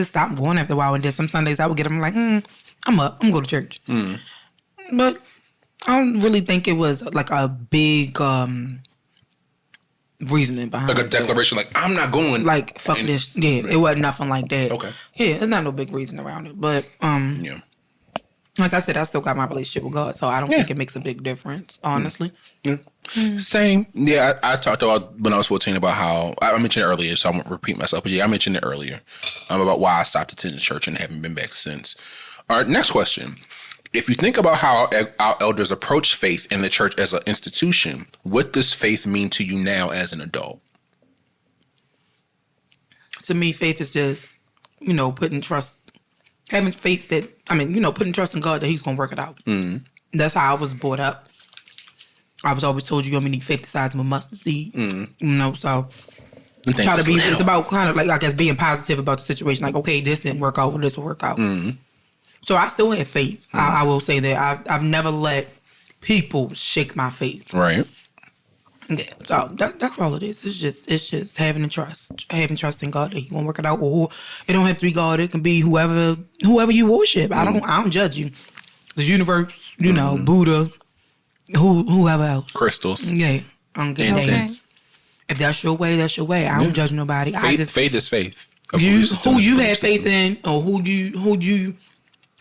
stopped going after a while, and then some Sundays I would get them like, I'm up, I'm going to go to church. But I don't really think it was like a big reasoning behind it. Like a declaration, like, I'm not going. Like, fuck this. Yeah, it wasn't nothing like that. Okay. Yeah, it's not no big reason around it. But, yeah. Like I said, I still got my relationship with God, so I don't think it makes a big difference, honestly. Yeah. Same. Yeah, I talked about when I was 14 about how, I mentioned it earlier, so I won't repeat myself, but yeah, I mentioned it earlier about why I stopped attending church and haven't been back since. All right, next question. If you think about how our elders approach faith in the church as an institution, what does faith mean to you now as an adult? To me, faith is just, putting trust, having faith that, putting trust in God that He's going to work it out. Mm-hmm. That's how I was brought up. I was always told you only need faith the size of a mustard seed. Mm-hmm. So try to be, it's about kind of like, I guess, being positive about the situation. Like, okay, this didn't work out, well, this will work out. Mm-hmm. So I still have faith. Mm-hmm. I will say that. I've never let people shake my faith. Right. Yeah, so that's all it is. It's just having trust in God that He gonna work it out. Or it don't have to be God. It can be whoever you worship. Mm-hmm. I don't judge you. The universe, Buddha, whoever else. Crystals. Yeah, incense. If that's your way, that's your way. I don't judge nobody. Faith is faith. Who you have faith in, or who you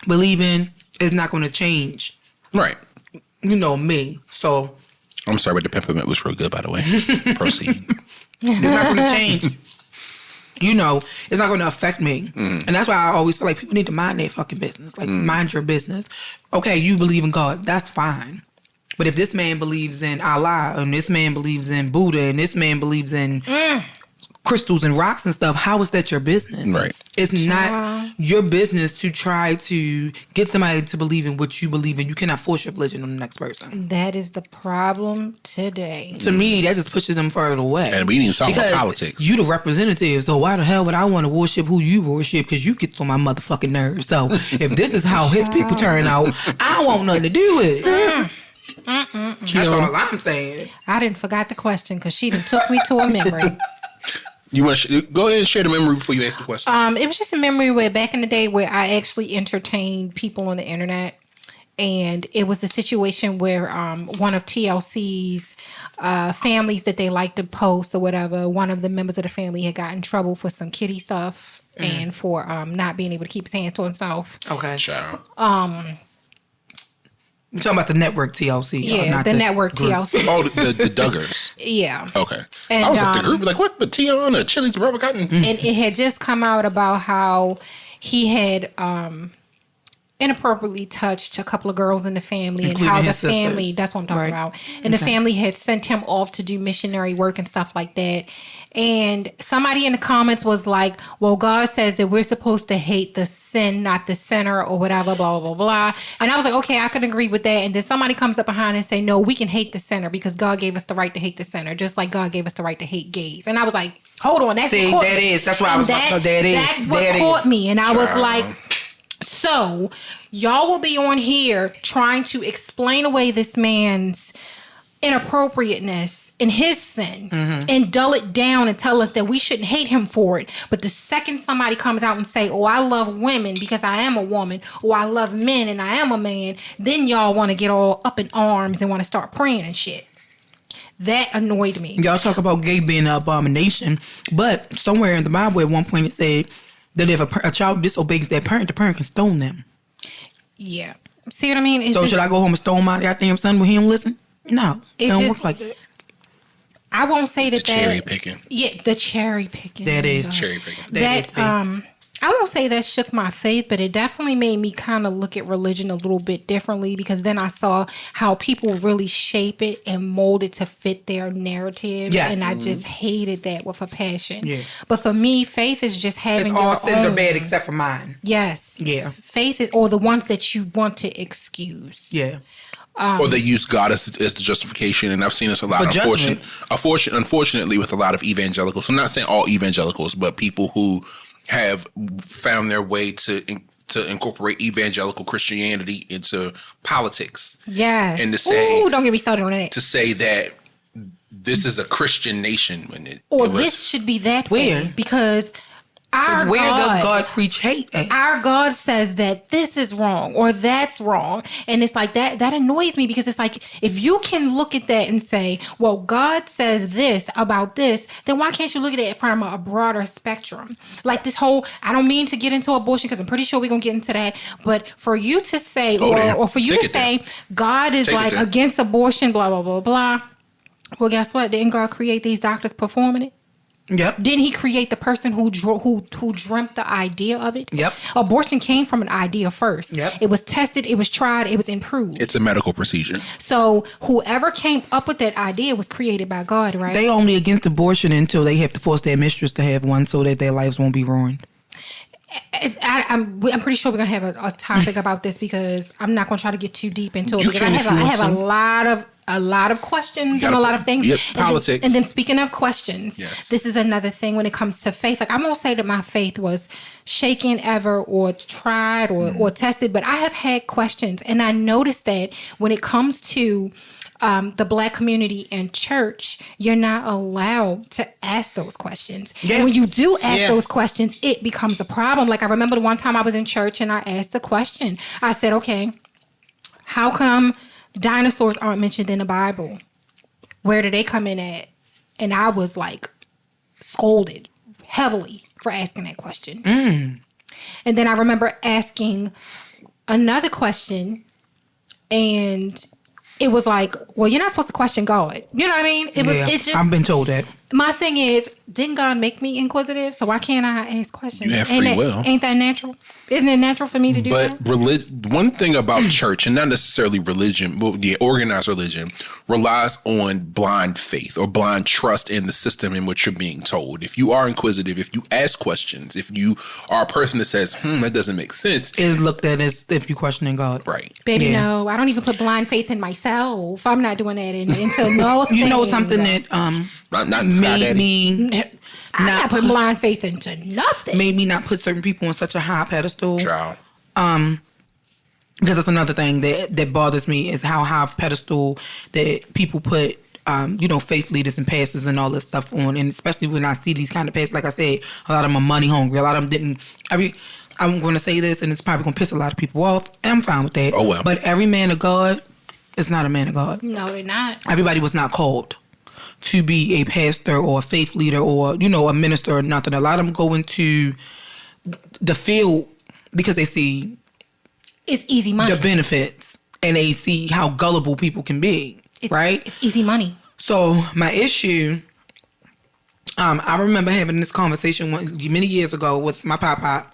believe in, is not going to change. Right. Me. So. I'm sorry, but the peppermint was real good, by the way. Proceed. It's not going to change. It's not going to affect me. Mm-hmm. And that's why I always feel like people need to mind their fucking business. Like, mind your business. Okay, you believe in God. That's fine. But if this man believes in Allah, and this man believes in Buddha, and this man believes in crystals and rocks and stuff, how is that your business? Right. It's not your business to try to get somebody to believe in what you believe in. You cannot force your religion on the next person. That is the problem today. To me, that just pushes them further away. And we need to talk about politics. You the representative, so why the hell would I want to worship who you worship? Because you get on my motherfucking nerves. So if this is how his people turn out, I don't want nothing to do with it. That's all I'm saying. I didn't forget the question because she done took me to a memory. You want to go ahead and share the memory before you ask the question? It was just a memory where back in the day where I actually entertained people on the internet. And it was the situation where one of TLC's families that they like to post or whatever, one of the members of the family had gotten in trouble for some kiddie stuff and for not being able to keep his hands to himself. Okay. Child. You're talking about the network TLC. Yeah, not the network group. TLC. Oh, the Duggars. Yeah. Okay. And, I was like, the group, like, what? But Tiana, Chili's, Rubber Cotton? And it had just come out about how he had inappropriately touched a couple of girls in the family, including and how the family, that's what I'm talking about. And the family had sent him off to do missionary work and stuff like that. And somebody in the comments was like, well, God says that we're supposed to hate the sin, not the sinner, or whatever, blah, blah, blah. And I was like, okay, I can agree with that. And then somebody comes up behind and say, no, we can hate the sinner because God gave us the right to hate the sinner, just like God gave us the right to hate gays. And I was like, hold on, that's what caught that me. Is. That's what I was talking about. That's what caught me. And I was like, so y'all will be on here trying to explain away this man's inappropriateness and his sin and dull it down and tell us that we shouldn't hate him for it. But the second somebody comes out and say, oh, I love women because I am a woman, or I love men and I am a man, then y'all want to get all up in arms and want to start praying and shit. That annoyed me. Y'all talk about gay being an abomination, but somewhere in the Bible at one point it said that if a child disobeys their parent, the parent can stone them. Yeah. See what I mean? So should I go home and stone my goddamn son when he don't listen? No. It don't work like that. I won't say that cherry picking. Yeah, the cherry picking. That is. Cherry picking. That I won't say that shook my faith, but it definitely made me kind of look at religion a little bit differently, because then I saw how people really shape it and mold it to fit their narrative. Yes. And I just hated that with a passion. Yeah. But for me, faith is just having all sins are bad except for mine. Yes. Yeah. Faith is, or the ones that you want to excuse. Yeah. Or they use God as the justification, and I've seen this a lot. Unfortunately, with a lot of evangelicals. I'm not saying all evangelicals, but people who have found their way to incorporate evangelical Christianity into politics. Yes. And to say, ooh, don't get me started on that. To say that this is a Christian nation when this should be that way, because where does God preach hate at? Our God says that this is wrong or that's wrong. And it's like that annoys me, because it's like, if you can look at that and say, well, God says this about this, then why can't you look at it from a broader spectrum? Like this whole, I don't mean to get into abortion because I'm pretty sure we're going to get into that. But for you to say, or for you to say, God is like against abortion, blah, blah, blah, blah. Well, guess what? Didn't God create these doctors performing it? Yep. Didn't he create the person who dreamt the idea of it? Yep. Abortion came from an idea first. Yep. It was tested, it was tried, it was improved. It's a medical procedure. So whoever came up with that idea was created by God, right? They only against abortion until they have to force their mistress to have one so that their lives won't be ruined. I'm pretty sure we're gonna have a topic about this because I'm not gonna try to get too deep into it You because can I if have you want a lot of questions and a lot of things. Yep, And then- politics. And then speaking of questions, Yes. this is another thing when it comes to faith. Like I'm gonna say that my faith was shaken ever or tried or tested, but I have had questions, and I noticed that when it comes to the Black community and church, you're not allowed to ask those questions. Yeah. And when you do ask Yeah. those questions, it becomes a problem. Like I remember the one time I was in church and I asked a question. I said, okay, how come dinosaurs aren't mentioned in the Bible? Where do they come in at? And I was like scolded heavily for asking that question. And then I remember asking another question, and it was like, well, you're not supposed to question God. You know what I mean? It just I've been told that. my thing is, didn't God make me inquisitive? So why can't I ask questions? You have free ain't will. Ain't that natural? Isn't it natural for me to do But that? one thing about church, and not necessarily religion, but the organized religion, relies on blind faith or blind trust in the system in which you're being told. If you are inquisitive, if you ask questions, if you are a person that says, that doesn't make sense, Is looked at as if you questioning God. right. Baby, Yeah. no, I don't even put blind faith in myself. I'm not doing that into no You know thing. something that Not Sky made Daddy. me I'm not not putting blind faith into nothing. made me not put certain people on such a high pedestal. Child. Because that's another thing that bothers me is how high of a pedestal that people put faith leaders and pastors and all this stuff on. And especially when I see these kind of pastors, like I said, a lot of them are money hungry. A lot of them didn't. I'm going to say this, and it's probably going to piss a lot of people off. And I'm fine with that. Oh, well. But every man of God is not a man of God. No, they're not. Everybody was not called to be a pastor or a faith leader or, a minister or nothing. A lot of them go into the field because they see It's easy money. the benefits and they see how gullible people can be, right? It's easy money. So my issue, I remember having this conversation many years ago with my pop,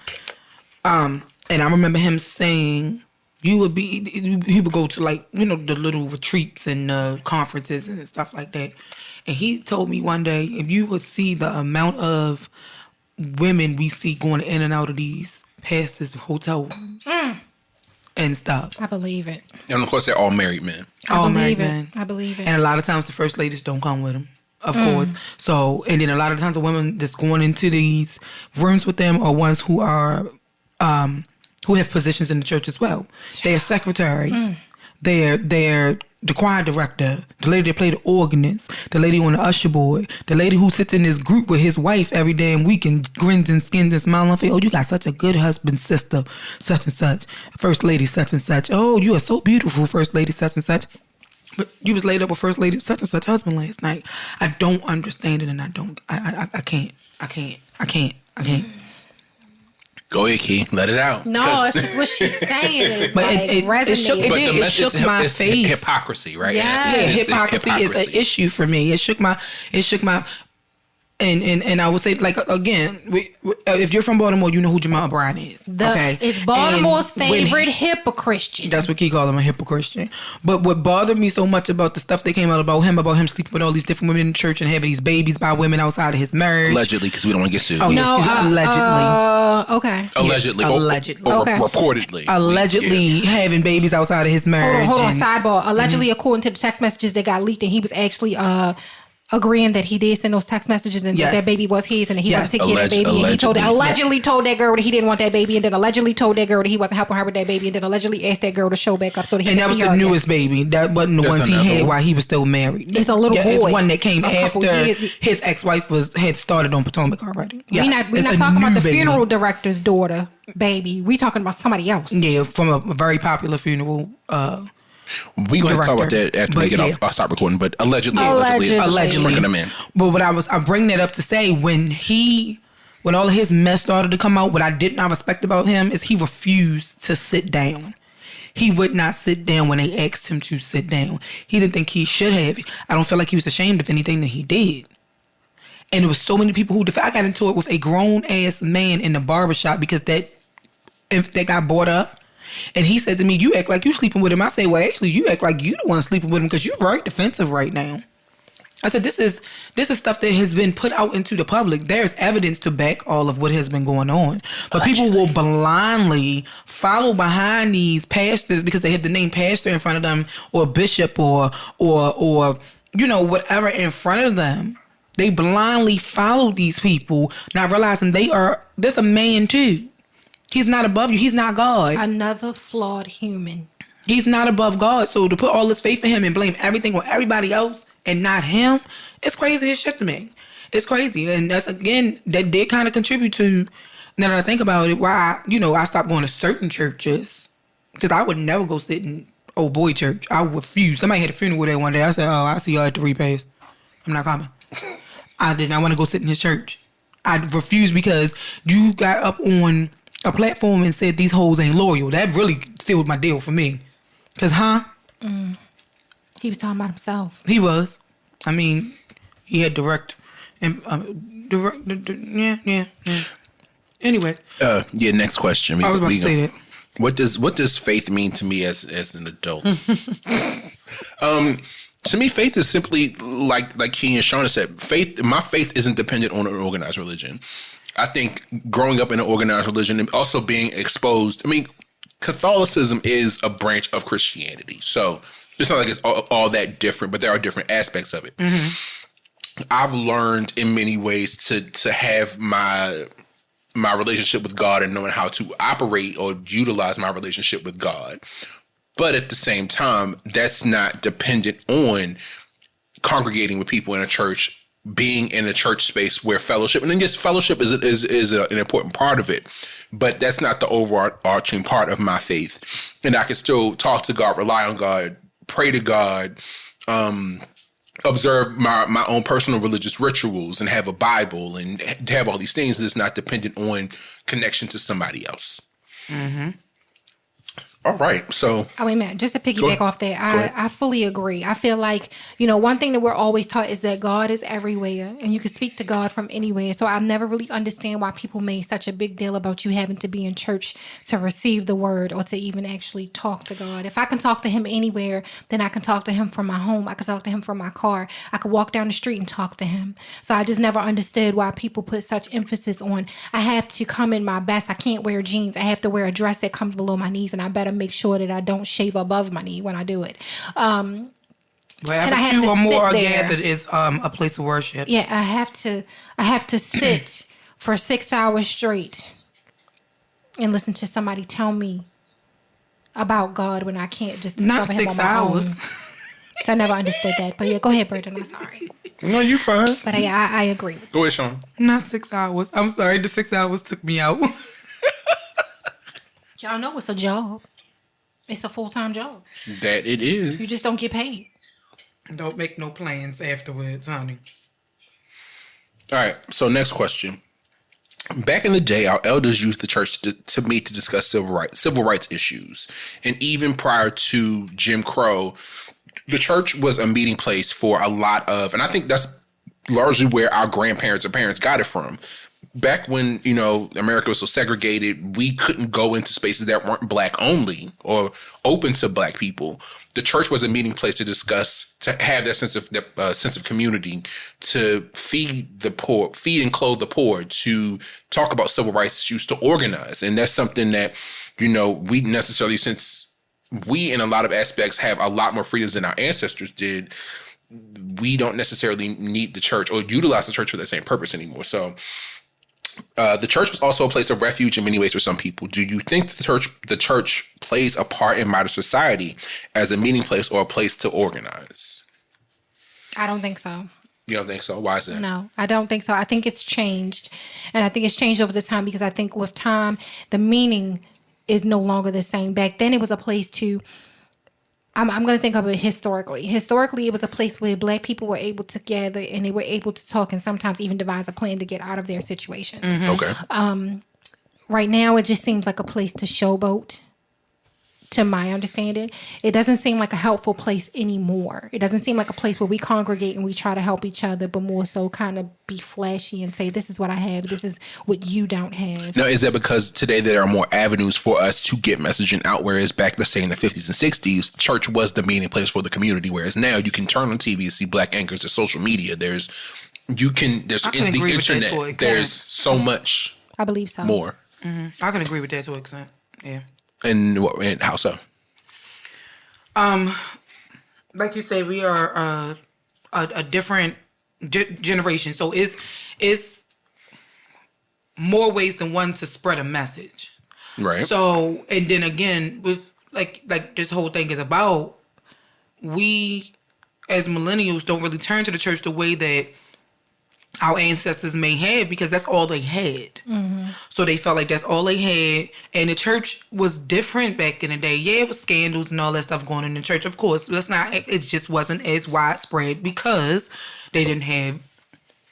and I remember him saying, he would go to the little retreats and conferences and stuff like that. And he told me one day, if you would see the amount of women we see going in and out of these pastors' hotel rooms and stuff. I believe it. And of course, they're all married men. All believe married it. men. I believe it. And a lot of times the first ladies don't come with them, of course. So, and then a lot of times the women that's going into these rooms with them are ones who are, who have positions in the church as well. They're secretaries. They're the choir director, the lady that played the organist, the lady on the usher board, the lady who sits in this group with his wife every damn week and grins and skins and smiles and face. Oh, you got such a good husband, sister, such and such. First lady, such and such. Oh, you are so beautiful, first lady, such and such. But you was laid up with first lady, such and such husband last night. I don't understand it, and I can't. Go ahead, Key. Let it out. No, it's just what she's saying is But like it resonating. But it the message shook my is faith. hypocrisy, right? Yeah. Yeah, It's the hypocrisy is an issue for me. It shook my and I would say, like, again, if you're from Baltimore, you know who Jamal Bryan is. Okay, It's Baltimore's And when favorite hippocristian. that's what he called him, a hypocrite. But what bothered me so much about the stuff that came out about him sleeping with all these different women in church and having these babies by women outside of his marriage. Allegedly, because we don't want to get sued. Oh, No, yes, allegedly. Okay. Allegedly. Allegedly. Or Okay. reportedly. Allegedly having babies outside of his marriage. Hold on, and- sidebar. Allegedly, according to the text messages that got leaked, and he was actually agreeing that he did send those text messages and Yes. that baby was his and that he Yes. wasn't taking care of that baby. And he Allegedly. told that girl that he didn't want that baby, and then allegedly told that girl that he wasn't helping her with that baby, and then allegedly asked that girl to show back up so that he And could that was see the her again. newest baby. That wasn't the That's ones he another had one. while he was still married. It's a little It's boy. one that came A couple after years. his ex-wife had started on Potomac already. We're Yes, not it's a talking about new the baby. funeral director's daughter, baby. We talking about somebody else. Yeah, from a very popular funeral. We going to talk about director. that after we But get yeah. off. I'll stop recording. But allegedly. Allegedly. Bringing them in. But what I bring that up to say, when all of his mess started to come out, what I did not respect about him is he refused to sit down. He would not sit down when they asked him to sit down. He didn't think he should have. I don't feel like he was ashamed of anything that he did. And there was so many people who I got into it with a grown ass man in the barbershop because that got brought up. And he said to me, "You act like you sleeping with him." I say, "Well, actually, you act like you the one sleeping with him because you're very defensive right now." I said, "This is stuff that has been put out into the public. There's evidence to back all of what has been going on, but people will blindly follow behind these pastors because they have the name pastor in front of them, or bishop, or whatever in front of them. They blindly follow these people, not realizing there's a man too. He's not above you. He's not God. Another flawed human. He's not above God. So to put all this faith in him and blame everything on everybody else and not him, it's crazy as shit to me. It's crazy. And that's, again, that did kind of contribute to, now that I think about it, why, I stopped going to certain churches. Because I would never go sit in old boy church. I refused. Somebody had a funeral there one day. I said, "Oh, I'll see y'all at the repast. I'm not coming." I did not want to go sit in his church. I refused because you got up on a platform and said these hoes ain't loyal. That really sealed my deal for me. Cause, He was talking about himself. he was. I mean, he had direct. Yeah. Anyway, Next question. I was about to say that. What does faith mean to me as an adult? To me, faith is simply like he and Shauna said. My faith isn't dependent on an organized religion. I think growing up in an organized religion and also being exposed. I mean, Catholicism is a branch of Christianity, so it's not like it's all that different. But there are different aspects of it. Mm-hmm. I've learned in many ways to have my relationship with God and knowing how to operate or utilize my relationship with God. But at the same time, that's not dependent on congregating with people in a church, being in a church space where fellowship, and then yes, fellowship is an important part of it, but that's not the overarching part of my faith. And I can still talk to God, rely on God, pray to God, observe my own personal religious rituals, and have a Bible and have all these things that's not dependent on connection to somebody else. Mm-hmm. All right, so... Oh, wait a minute. Just to piggyback off that, I fully agree. I feel like, one thing that we're always taught is that God is everywhere, and you can speak to God from anywhere. So I never really understand why people make such a big deal about you having to be in church to receive the word or to even actually talk to God. If I can talk to him anywhere, then I can talk to him from my home. I can talk to him from my car. I could walk down the street and talk to him. So I just never understood why people put such emphasis on, I have to come in my best. I can't wear jeans. I have to wear a dress that comes below my knees, and I better make sure that I don't shave above my knee when I do it. Wherever and I have two to or more are sit there. gathered is a place of worship. Yeah, I have to sit for 6 hours straight and listen to somebody tell me about God when I can't just discover Not him 6 on my hours. own. So I never understood that. But yeah, go ahead, Brandon. I'm sorry. No, you're fine. But I agree. Go ahead, Sean. Not 6 hours. I'm sorry. The 6 hours took me out. Y'all know it's a job. It's a full-time job. That it is. You just don't get paid. Don't make no plans afterwards, honey. All right, so next question. Back in the day, our elders used the church to meet to discuss civil rights issues. And even prior to Jim Crow, the church was a meeting place for a lot of, and I think that's largely where our grandparents or parents got it from. Back when, America was so segregated, we couldn't go into spaces that weren't black only or open to black people. The church was a meeting place to discuss, to have that sense of community, to feed the poor, feed and clothe the poor, to talk about civil rights issues, to organize. And that's something that, we necessarily, since we in a lot of aspects have a lot more freedoms than our ancestors did, we don't necessarily need the church or utilize the church for that same purpose anymore. So the church was also a place of refuge in many ways for some people. Do you think the church plays a part in modern society as a meeting place or a place to organize? I don't think so. You don't think so? Why is that? No, I don't think so. I think it's changed. And I think it's changed over the time because I think with time, the meaning is no longer the same. Back then, it was a place to... I'm going to think of it historically. Historically, it was a place where black people were able to gather and they were able to talk and sometimes even devise a plan to get out of their situations. Mm-hmm. Okay. Right now, it just seems like a place to showboat. to my understanding. It doesn't seem like a helpful place anymore. It doesn't seem like a place where we congregate and we try to help each other, but more so kind of be flashy and say, this is what I have, this is what you don't have. Now, is that because today there are more avenues for us to get messaging out, whereas back, let's say in the 50s and 60s, church was the meeting place for the community, whereas now you can turn on TV and see black anchors, there's social media, there's in the internet, there's so much I believe so. more. I can agree with that to an extent. Yeah. And how so? Like you say, we are a different generation, so it's more ways than one to spread a message. Right. So, and then again, with like this whole thing is about, we as millennials don't really turn to the church the way that our ancestors may have, because that's all they had. Mm-hmm. So they felt like that's all they had. And the church was different back in the day. Yeah, it was scandals and all that stuff going on in the church. Of course, it just wasn't as widespread because they didn't have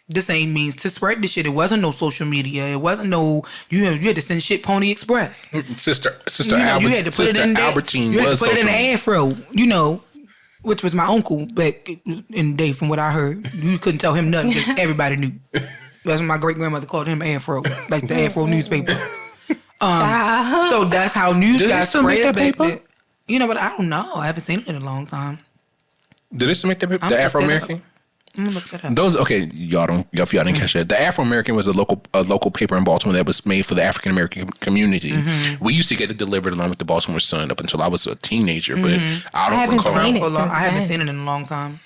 the same means to spread the shit. It wasn't no social media. It wasn't no, you had to send shit Pony Express. Sister you had to put it in Albertine you had was to put it in social. the afro, which was my uncle back in the day, from what I heard. You couldn't tell him nothing because everybody knew. That's what my great-grandmother called him, Afro, like the Afro newspaper. So that's how news got spread back then. But I don't know. I haven't seen it in a long time. Did they still make the Afro-American? I'm gonna look that up. Those, okay, if y'all didn't catch that. The Afro-American was a local paper in Baltimore that was made for the African-American community. Mm-hmm. We used to get it delivered along with the Baltimore Sun up until I was a teenager, but I don't recall. I haven't seen it in a long time.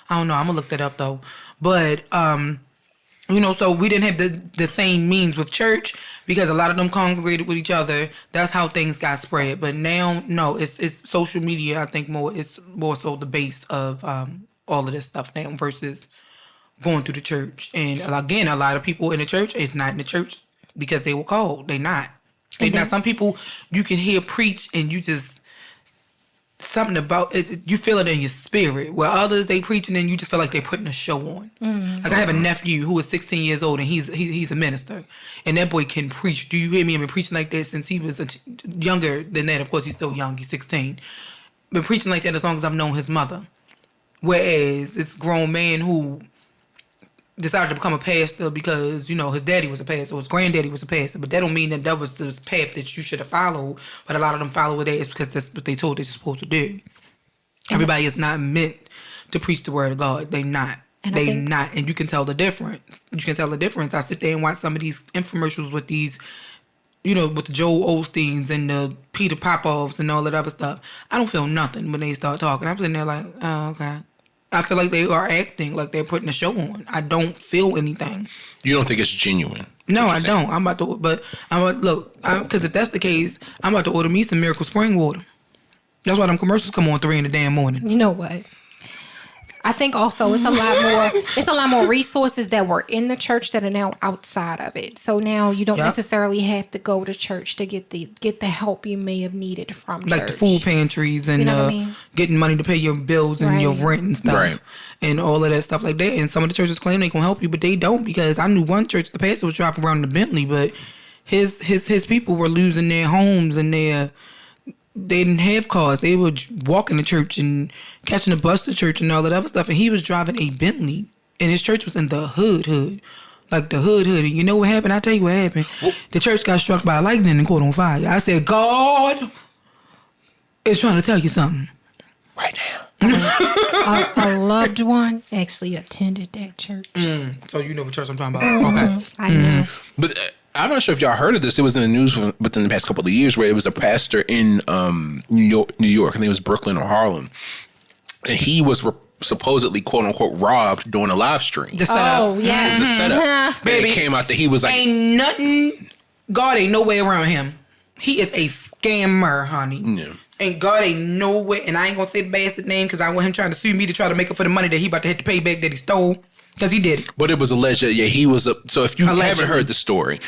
I don't know. I'm gonna look that up though. But so we didn't have the same means with church because a lot of them congregated with each other. That's how things got spread. But now, no, it's social media. I think it's more so the base of all of this stuff now versus going through the church. And again, a lot of people in the church is not in the church because they were called. They not. Some people you can hear preach and you just something about it, you feel it in your spirit. Where others they preaching and you just feel like they're putting a show on. Mm-hmm. Like I have a nephew who is 16 years old and he's a minister, and that boy can preach. Do you hear me? I've been preaching like that since he was younger than that. Of course, he's still young. He's 16. Been preaching like that as long as I've known his mother. Whereas this grown man who decided to become a pastor because, his daddy was a pastor, or his granddaddy was a pastor, but that don't mean that was the path that you should have followed. But a lot of them follow it as because that's what they told they're supposed to do. Mm-hmm. Everybody is not meant to preach the word of God. They not. And you can tell the difference. I sit there and watch some of these infomercials with these, with the Joel Osteens and the Peter Popoffs and all that other stuff. I don't feel nothing when they start talking. I'm sitting there like, oh, okay. I feel like they are acting like they're putting a show on. I don't feel anything. You don't think it's genuine? No, I don't. Because if that's the case, I'm about to order me some Miracle Spring Water. That's why them commercials come on 3 in the damn morning. You know what? I think also it's a lot more resources that were in the church that are now outside of it. So now you don't necessarily have to go to church to get the help you may have needed from church. Like the food pantries and getting money to pay your bills and your rent and stuff. And all of that stuff like that. And some of the churches claim they can help you, but they don't, because I knew one church, the pastor was driving around in the Bentley, but his people were losing their homes and they didn't have cars. They were walking to church and catching a bus to church and all that other stuff. And he was driving a Bentley. And his church was in the hood. Like the hood. And you know what happened? I'll tell you what happened. The church got struck by lightning and caught on fire. I said, God is trying to tell you something. Right now. A loved one actually attended that church. So you know what church I'm talking about. Mm-hmm. Okay. I know. But I'm not sure if y'all heard of this. It was in the news within the past couple of years where it was a pastor in New York. I think it was Brooklyn or Harlem. And he was supposedly, quote unquote, robbed during a live stream. The setup. Oh, yeah. It was a setup. Baby, it came out that he was like... Ain't nothing... God ain't no way around him. He is a scammer, honey. Yeah. And God ain't no way... And I ain't going to say the bastard name because I want him trying to sue me to try to make up for the money that he about to have to pay back that he stole. Because he did it. But it was alleged that, he was up. So if you haven't heard the story,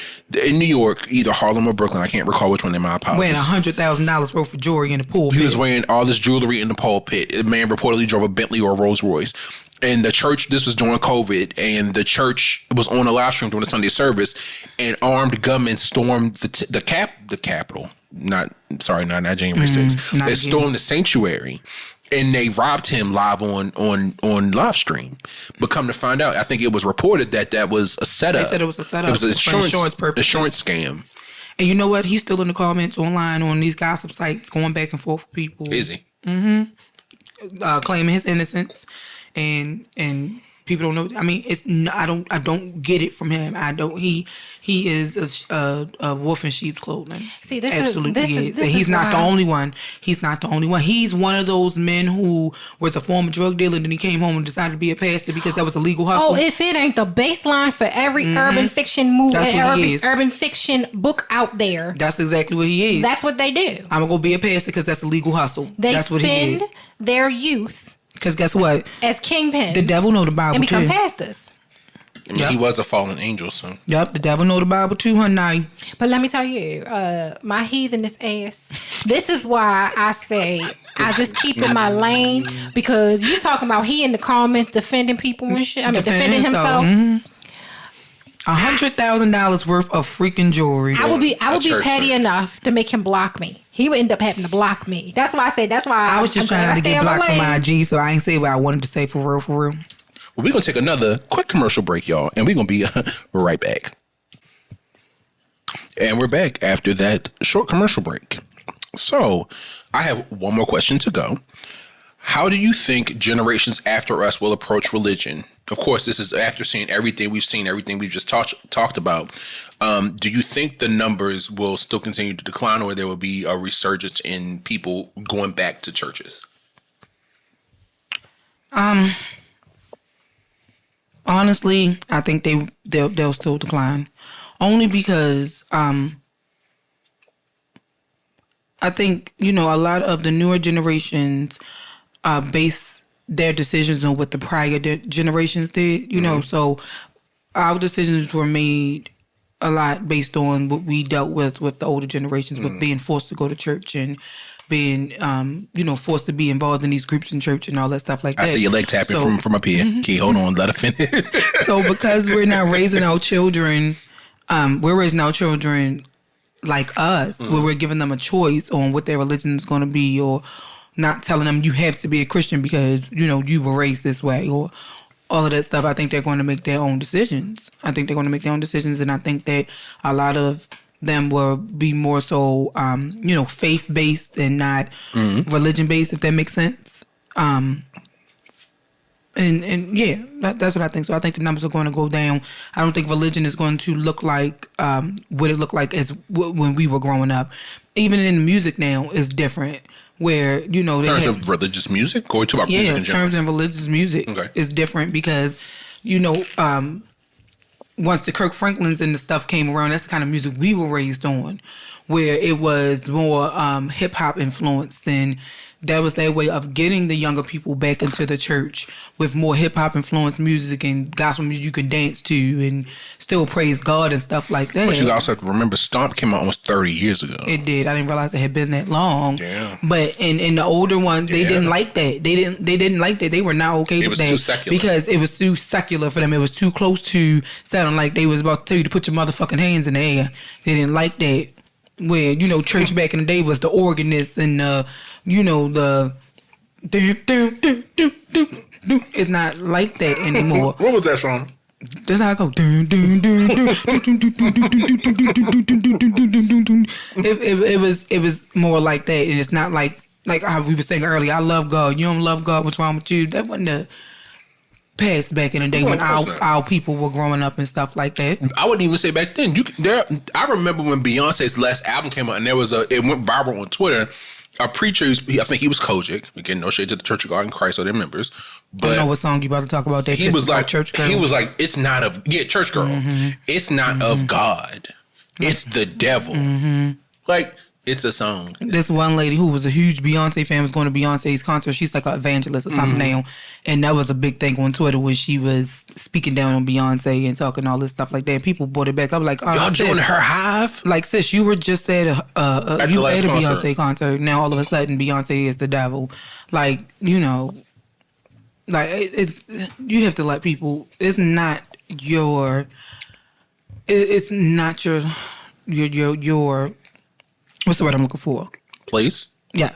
in New York, either Harlem or Brooklyn, I can't recall which one, my apologies. Wearing $100,000 worth of jewelry in the pulpit. He was wearing all this jewelry in the pulpit. The man reportedly drove a Bentley or a Rolls Royce. And the church, this was during COVID, and the church was on a live stream during the Sunday service, and armed gunmen stormed the Capitol. not January 6th. They stormed the sanctuary. And they robbed him live on live stream. But come to find out, I think it was reported that was a setup. They said it was a setup. It was an insurance purposes. scam. And you know what? He's still in the comments online on these gossip sites, going back and forth with people. Is he? Claiming his innocence, and people don't know. I mean, I don't get it from him. He is a wolf in sheep's clothing. See, absolutely is. And he's not the only one. He's not the only one. He's one of those men who was a former drug dealer, and then he came home and decided to be a pastor because that was a legal hustle. Oh, if it ain't the baseline for every urban fiction movie, every urban fiction book out there. That's exactly what he is. That's what they do. I'm gonna go be a pastor because that's a legal hustle. That's what he is. They spend their youth. Because guess what? As kingpins. The devil know the Bible and become too. pastors. I mean, he was a fallen angel, so. Yep, the devil know the Bible too, honey. But let me tell you, my heathenous ass, this is why I say I just keep in my lane, because you talking about he in the comments defending people and shit. I mean, defending himself. $100,000 worth of freaking jewelry. I would be petty enough to make him block me. He would end up having to block me. That's why I say. That's why I was just trying to get blocked from my IG, so I ain't say what I wanted to say for real. Well, we're gonna take another quick commercial break, y'all, and we're gonna be right back. And we're back after that short commercial break. So, I have one more question to go. How do you think generations after us will approach religion? Of course, this is after seeing everything we've seen, everything we've just talked about. Do you think the numbers will still continue to decline, or there will be a resurgence in people going back to churches? Honestly, I think they'll still decline, only because I think a lot of the newer generations base their decisions on what the prior generations did. So our decisions were made a lot based on what we dealt with the older generations, with being forced to go to church and being, forced to be involved in these groups in church and all that stuff like that. I see your leg tapping from up here. Okay, hold on, let her finish. So because we're now raising our children, like us, where we're giving them a choice on what their religion is going to be, or not telling them you have to be a Christian because, you were raised this way, or all of that stuff. I think they're going to make their own decisions. And I think that a lot of them will be more so, faith-based and not religion-based, if that makes sense. And yeah, that's what I think. So I think the numbers are going to go down. I don't think religion is going to look like what it looked like as when we were growing up. Even in the music now is different. Where in terms of religious music, or to about music in general? In terms of religious music is different because once the Kirk Franklins and the stuff came around, that's the kind of music we were raised on, where it was more hip hop influenced, and that was their way of getting the younger people back into the church with more hip hop influenced music and gospel music you can dance to and still praise God and stuff like that. But you also have to remember, Stomp came out almost 30 years ago. It did. I didn't realize it had been that long. Yeah. But in the older ones, they didn't like that. They didn't like that. They were not okay with that. It was too secular. Because it was too secular for them. It was too close to sounding like they was about to tell you to put your motherfucking hands in the air. They didn't like that. Where, church back in the day was the organist and, the it's not like that anymore. What was that song? That's how I go. It was more like that, and it's not like how we were saying earlier. I love God. You don't love God. What's wrong with you? That wasn't the past back in the day when our people were growing up and stuff like that. I wouldn't even say back then. I remember when Beyonce's last album came out, and it went viral on Twitter. A preacher, I think he was Kojic. Again, no shade to the Church of God in Christ or their members. But I know what song you about to talk about. That he was like, Church Girl. He was like, it's not of Church Girl. Mm-hmm. It's not of God. It's the devil. Mm-hmm. Like, it's a song. This one lady who was a huge Beyonce fan was going to Beyonce's concert. She's like an evangelist or something now. And that was a big thing on Twitter when she was speaking down on Beyonce and talking all this stuff like that. And people brought it back up like, y'all joining her hive? Like, sis, you were just at a Beyonce concert. Now all of a sudden Beyonce is the devil. Like, it's you have to let people. It's not your What's the word I'm looking for? Place? Yeah.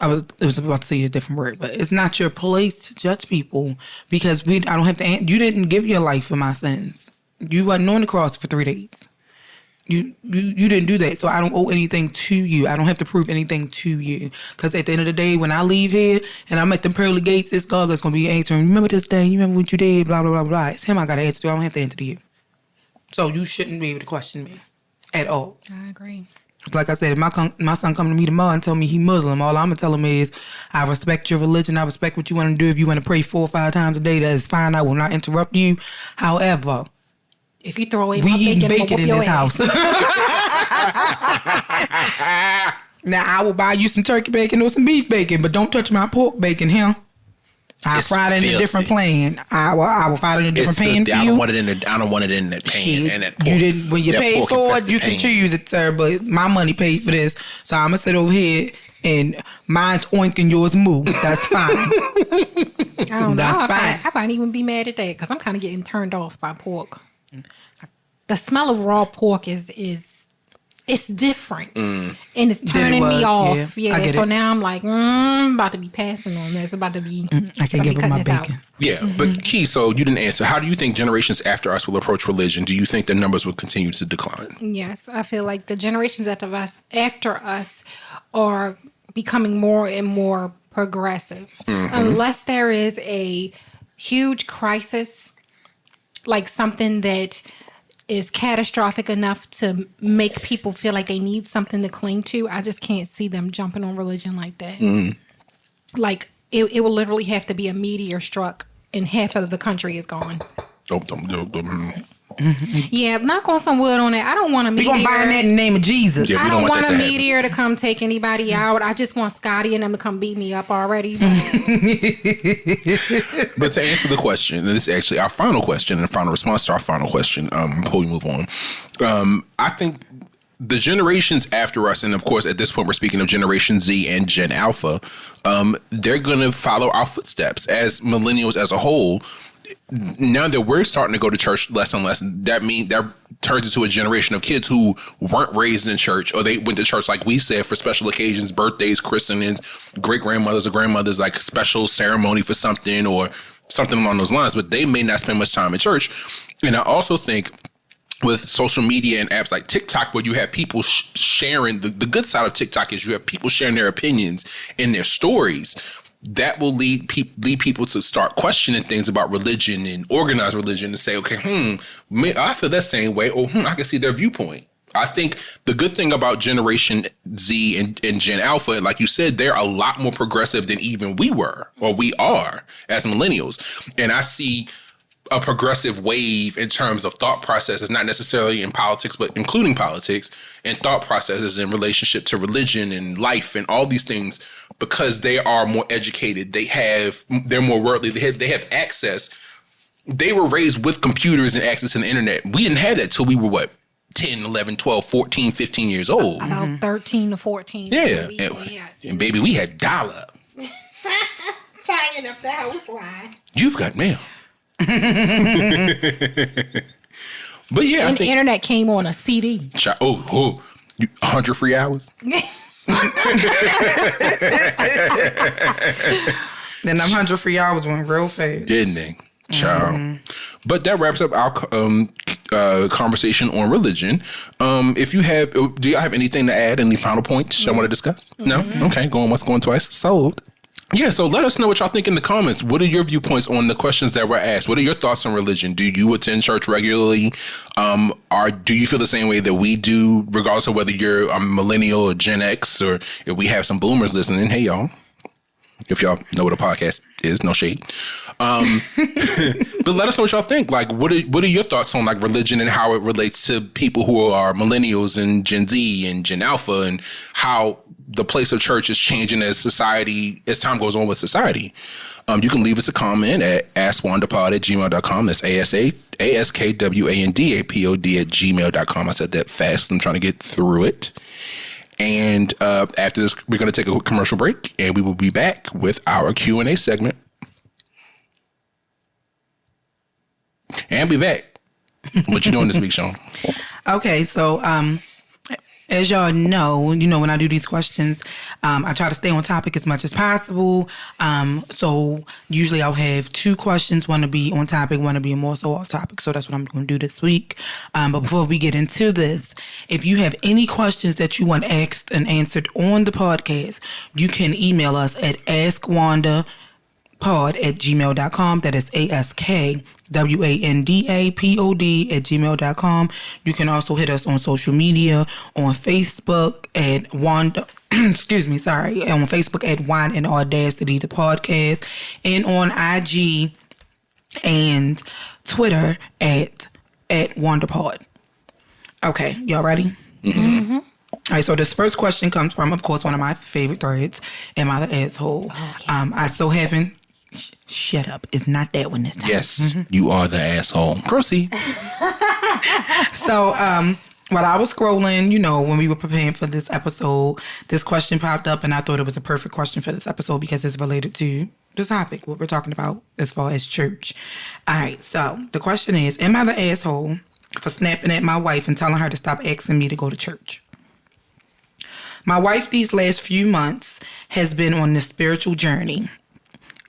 It was about to say a different word, but it's not your place to judge people because I don't have to. You didn't give your life for my sins. You wasn't on the cross for 3 days. You didn't do that, so I don't owe anything to you. I don't have to prove anything to you. Because at the end of the day, when I leave here and I'm at the pearly gates, it's God that's going to be answering, remember this day, you remember what you did, blah, blah, blah, blah. It's him I got to answer to. I don't have to answer to you. So you shouldn't be able to question me at all. I agree. Like I said, if my son come to me tomorrow and tell me he Muslim, all I'm going to tell him is, I respect your religion. I respect what you want to do. If you want to pray 4 or 5 times a day, that is fine. I will not interrupt you. However, if you throw away we my eat bacon in this house. Now, I will buy you some turkey bacon or some beef bacon, but don't touch my pork bacon here. I fry it in a different pan. I will fry it in a different pan for you. I don't want it in that pan. Shit, and that pork, you didn't. When you paid for it, you can choose it, sir. But my money paid for this, so I'm gonna sit over here and mine's oink and yours moo. That's fine. I don't know. That's fine. I might even be mad at that because I'm kind of getting turned off by pork. The smell of raw pork is it's different, and it's turning me off. Yeah, so now I'm like, I'm about to be passing on this. About to be. I can't give him my bacon. Yeah, but Key, so you didn't answer. How do you think generations after us will approach religion? Do you think the numbers will continue to decline? Yes, I feel like the generations after us are becoming more and more progressive, unless there is a huge crisis, like something that is catastrophic enough to make people feel like they need something to cling to. I just can't see them jumping on religion like that. Like it will literally have to be a meteor struck and half of the country is gone. Yeah, knock on some wood on that. I don't want a meteor. We're going to bind that in the name of Jesus. Yeah, I don't want a meteor to come take anybody out. I just want Scotty and them to come beat me up already. But to answer the question, and this is actually our final question and final response to our final question before we move on. I think the generations after us, and of course at this point we're speaking of Generation Z and Gen Alpha, they're going to follow our footsteps as millennials as a whole. Now that we're starting to go to church less and less, that turns into a generation of kids who weren't raised in church, or they went to church, like we said, for special occasions, birthdays, christenings, great-grandmothers or grandmothers, like special ceremony for something or something along those lines, but they may not spend much time in church. And I also think with social media and apps like TikTok, where you have people sharing, the good side of TikTok is you have people sharing their opinions in their stories. That will lead people to start questioning things about religion and organized religion and say, okay, I feel that same way, or I can see their viewpoint. I think the good thing about Generation Z and Gen Alpha, like you said, they're a lot more progressive than even we were, or we are as millennials. And I see a progressive wave in terms of thought processes, not necessarily in politics, but including politics and thought processes in relationship to religion and life and all these things, because they are more educated. They're more worldly. They have access. They were raised with computers and access to the internet. We didn't have that till we were 10, 11, 12, 14, 15 years old. About 13 to 14. Yeah. And baby, we had dial-up. Tying up the house line. You've got mail. But yeah, and the internet came on a CD. 100 free hours. Then them 100 free hours went real fast, didn't they? Child. But that wraps up our conversation on religion. Do y'all have anything to add? Any final points y'all want to discuss? No? Okay, going once, going twice. Sold. Yeah, so let us know what y'all think in the comments. What are your viewpoints on the questions that were asked? What are your thoughts on religion? Do you attend church regularly? Do you feel the same way that we do, regardless of whether you're a millennial or Gen X, or if we have some boomers listening? Hey, y'all. If y'all know what a podcast is, no shade. But let us know what y'all think. Like, what are your thoughts on like religion and how it relates to people who are millennials and Gen Z and Gen Alpha, and how the place of church is changing as time goes on with society. You can leave us a comment at askwandapod@gmail.com. That's ASKWANDAPOD@gmail.com. I said that fast. I'm trying to get through it. And after this, we're going to take a commercial break, and we will be back with our Q&A segment. And be back. What you doing this week, Shauna? Okay, so as y'all know, when I do these questions, I try to stay on topic as much as possible. So usually I'll have 2 questions, one to be on topic, one to be more so off topic. So that's what I'm going to do this week. But before we get into this, if you have any questions that you want asked and answered on the podcast, you can email us at askwandapod@gmail.com. That is ASKWANDAPOD@gmail.com. You can also hit us on social media on Facebook at Wanda. On Facebook at Wine and Audacity, the podcast, and on IG and Twitter at WanderPod. Okay, y'all ready? Mm-hmm. All right, so this first question comes from, of course, one of my favorite threads, Am I the Asshole? I so happen... Shut up. It's not that one this time. Yes, you are the asshole. Proceed. So, while I was scrolling, when we were preparing for this episode, this question popped up, and I thought it was a perfect question for this episode because it's related to the topic, what we're talking about as far as church. All right, so the question is, am I the asshole for snapping at my wife and telling her to stop asking me to go to church? My wife these last few months has been on this spiritual journey.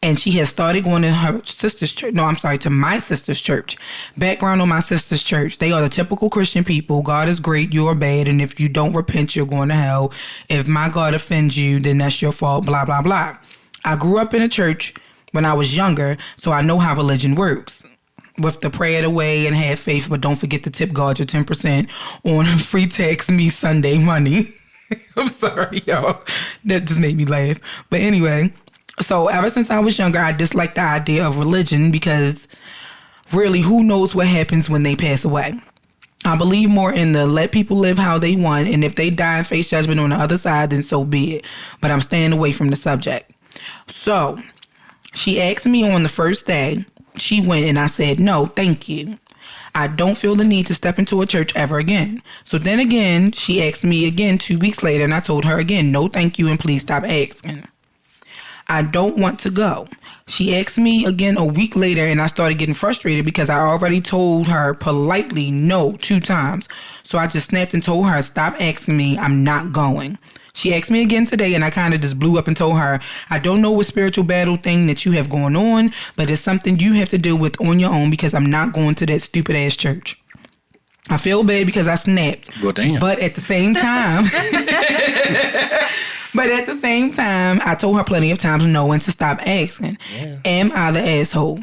And she has started going to her sister's church. No, I'm sorry, to my sister's church. Background on my sister's church. They are the typical Christian people. God is great, you're bad. And if you don't repent, you're going to hell. If my God offends you, then that's your fault, blah, blah, blah. I grew up in a church when I was younger, so I know how religion works. With the pray it away and have faith, but don't forget to tip God your 10% on free text me Sunday money. I'm sorry, y'all. That just made me laugh. But anyway... So ever since I was younger, I disliked the idea of religion because really, who knows what happens when they pass away? I believe more in the let people live how they want, and if they die and face judgment on the other side, then so be it. But I'm staying away from the subject. So she asked me on the first day. She went and I said, no, thank you. I don't feel the need to step into a church ever again. So then again, she asked me again 2 weeks later, and I told her again, no, thank you, and please stop asking. I don't want to go. She asked me again a week later, and I started getting frustrated because I already told her politely no 2 times. So I just snapped and told her, stop asking me, I'm not going. She asked me again today, and I kind of just blew up and told her, I don't know what spiritual battle thing that you have going on, but it's something you have to deal with on your own because I'm not going to that stupid ass church. I feel bad because I snapped. Well, damn. But at the same time... But at the same time, I told her plenty of times no and to stop asking. Yeah. Am I the asshole?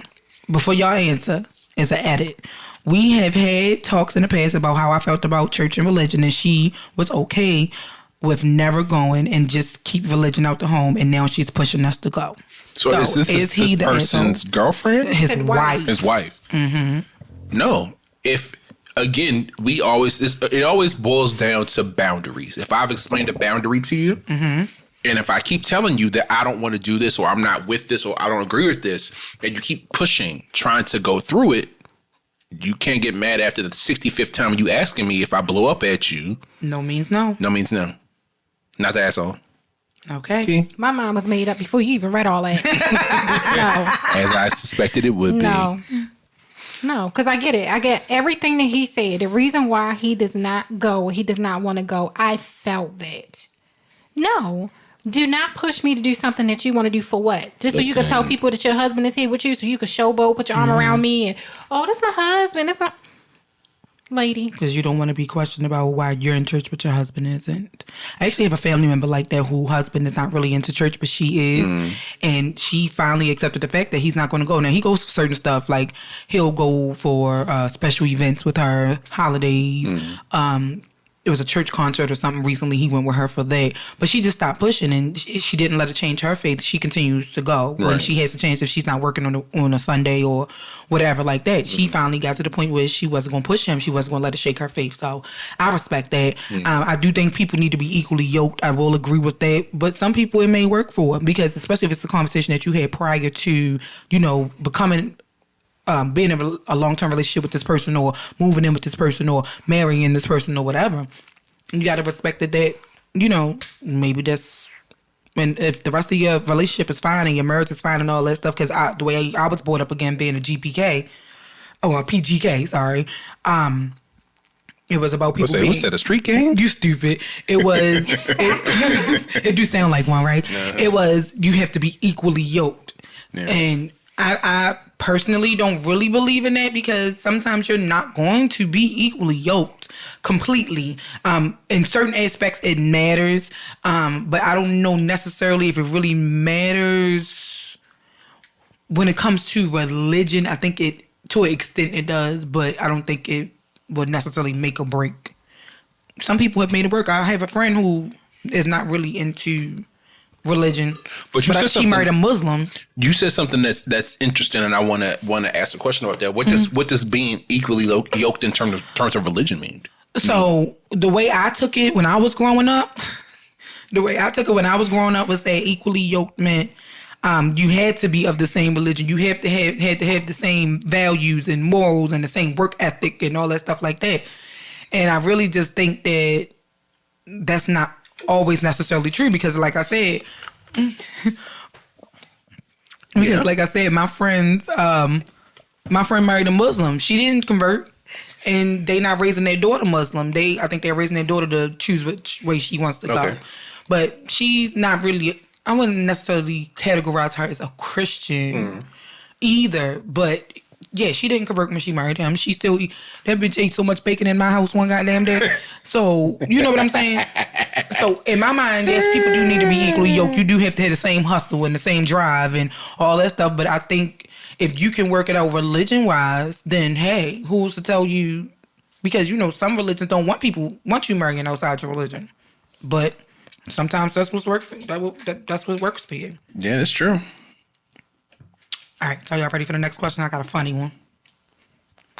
Before y'all answer, as an edit, we have had talks in the past about how I felt about church and religion, and she was okay with never going and just keep religion out the home, and now she's pushing us to go. So is this person's girlfriend? His wife. His wife. Mm-hmm. No. Again, it always boils down to boundaries. If I've explained a boundary to you, and if I keep telling you that I don't want to do this, or I'm not with this, or I don't agree with this, and you keep pushing, trying to go through it, you can't get mad after the 65th time you asking me if I blow up at you. No means no. No means no. Not the asshole. Okay. My mind was made up before you even read all that. No. As I suspected it would be. No, because I get it. I get everything that he said. The reason why he does not go, he does not want to go, I felt that. No, do not push me to do something that you want to do for what? Just so you can tell people that your husband is here with you, so you can showboat, put your arm around me, and, oh, that's my husband, that's my... Lady. Because you don't want to be questioned about why you're in church but your husband isn't. I actually have a family member like that whose husband is not really into church, but she is. And she finally accepted the fact that he's not going to go. Now, he goes for certain stuff, like he'll go for special events with her, holidays. It was a church concert or something recently. He went with her for that. But she just stopped pushing, and she didn't let it change her faith. She continues to go. Right. When she has a chance, if she's not working on a Sunday or whatever like that. She finally got to the point where she wasn't going to push him. She wasn't going to let it shake her faith. So I respect that. I do think people need to be equally yoked. I will agree with that. But some people it may work for, because especially if it's a conversation that you had prior to, becoming... being in a long-term relationship with this person, or moving in with this person, or marrying this person, or whatever. You got to respect that, maybe that's... And if the rest of your relationship is fine and your marriage is fine and all that stuff, because the way I was brought up, again, being a GPK, or a PGK, sorry, It was about people being... What's that, a street game? You stupid. It was... it do sound like one, right? Uh-huh. It was, you have to be equally yoked. Yeah. And I personally don't really believe in that because sometimes you're not going to be equally yoked completely. In certain aspects, it matters. But I don't know necessarily if it really matters when it comes to religion. I think it, to an extent, it does, but I don't think it would necessarily make or break. Some people have made it work. I have a friend who is not really into religion, but she married a Muslim. You said something that's interesting, and I want to ask a question about that. What does being equally yoked in terms of religion mean? So the way I took it when I was growing up, was that equally yoked meant you had to be of the same religion. You had to have the same values and morals and the same work ethic and all that stuff like that. And I really just think that that's not always necessarily true because, like I said, my friend married a Muslim. She didn't convert, and they not raising their daughter Muslim. I think they're raising their daughter to choose which way she wants to go. But she's not really. I wouldn't necessarily categorize her as a Christian either, but yeah, she didn't convert when she married him. She still that bitch ate so much bacon in my house one goddamn day. So you know what I'm saying? So in my mind, yes, people do need to be equally yoked. You do have to have the same hustle and the same drive and all that stuff. But I think if you can work it out religion wise, then hey, who's to tell you? Because some religions don't want you marrying outside your religion, but sometimes that's what works. That's what works for you. Yeah, that's true. All right, so y'all ready for the next question? I got a funny one.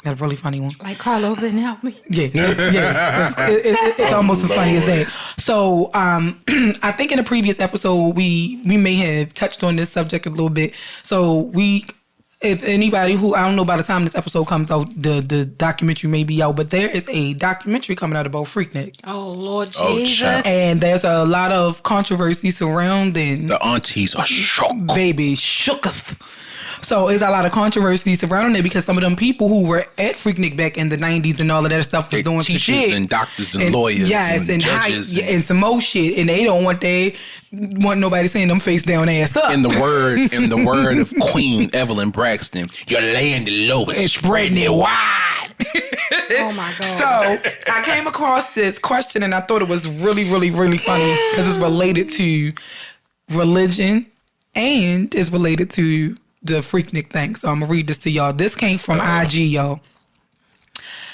Got a really funny one. Like Carlos didn't help me. Yeah. It's almost as funny as that. So I think in a previous episode we may have touched on this subject a little bit. So if anybody who, I don't know by the time this episode comes out, the documentary may be out, but there is a documentary coming out about Freaknik. Oh, Lord Jesus. And there's a lot of controversy surrounding. The aunties are shook. Baby, shooketh. So there's a lot of controversy surrounding it because some of them people who were at Freaknik back in the 90s and all of that stuff was doing some shit. Teachers and doctors and lawyers and judges. And some more shit. And they don't want nobody seeing them face down ass up. In the word of Queen Evelyn Braxton, you're laying it low but spreading it wide. Oh my God. So I came across this question and I thought it was really, really, really funny because it's related to religion and it's related to the Freaknik thing. So I'm going to read this to y'all. This came from IG, y'all.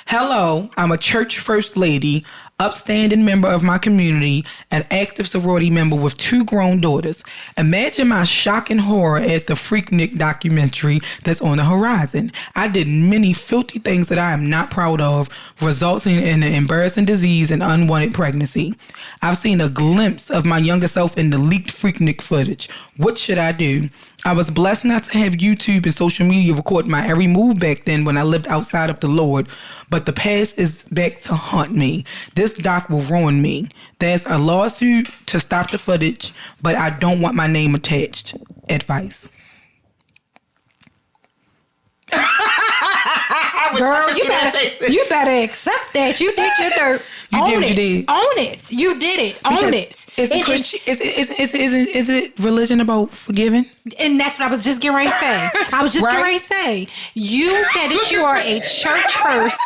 Hello, I'm a church first lady, upstanding member of my community, an active sorority member with 2 grown daughters. Imagine my shock and horror at the Freaknik documentary that's on the horizon. I did many filthy things that I am not proud of, resulting in an embarrassing disease and unwanted pregnancy. I've seen a glimpse of my younger self in the leaked Freaknik footage. What should I do? I was blessed not to have YouTube and social media record my every move back then when I lived outside of the Lord, but the past is back to haunt me. This doc will ruin me. There's a lawsuit to stop the footage, but I don't want my name attached. Advice. Girl, you better accept that. You did your dirt. Own it. You did it. Own it. Is it religion about forgiving? And that's what I was just getting ready to say. You said that you are a church first.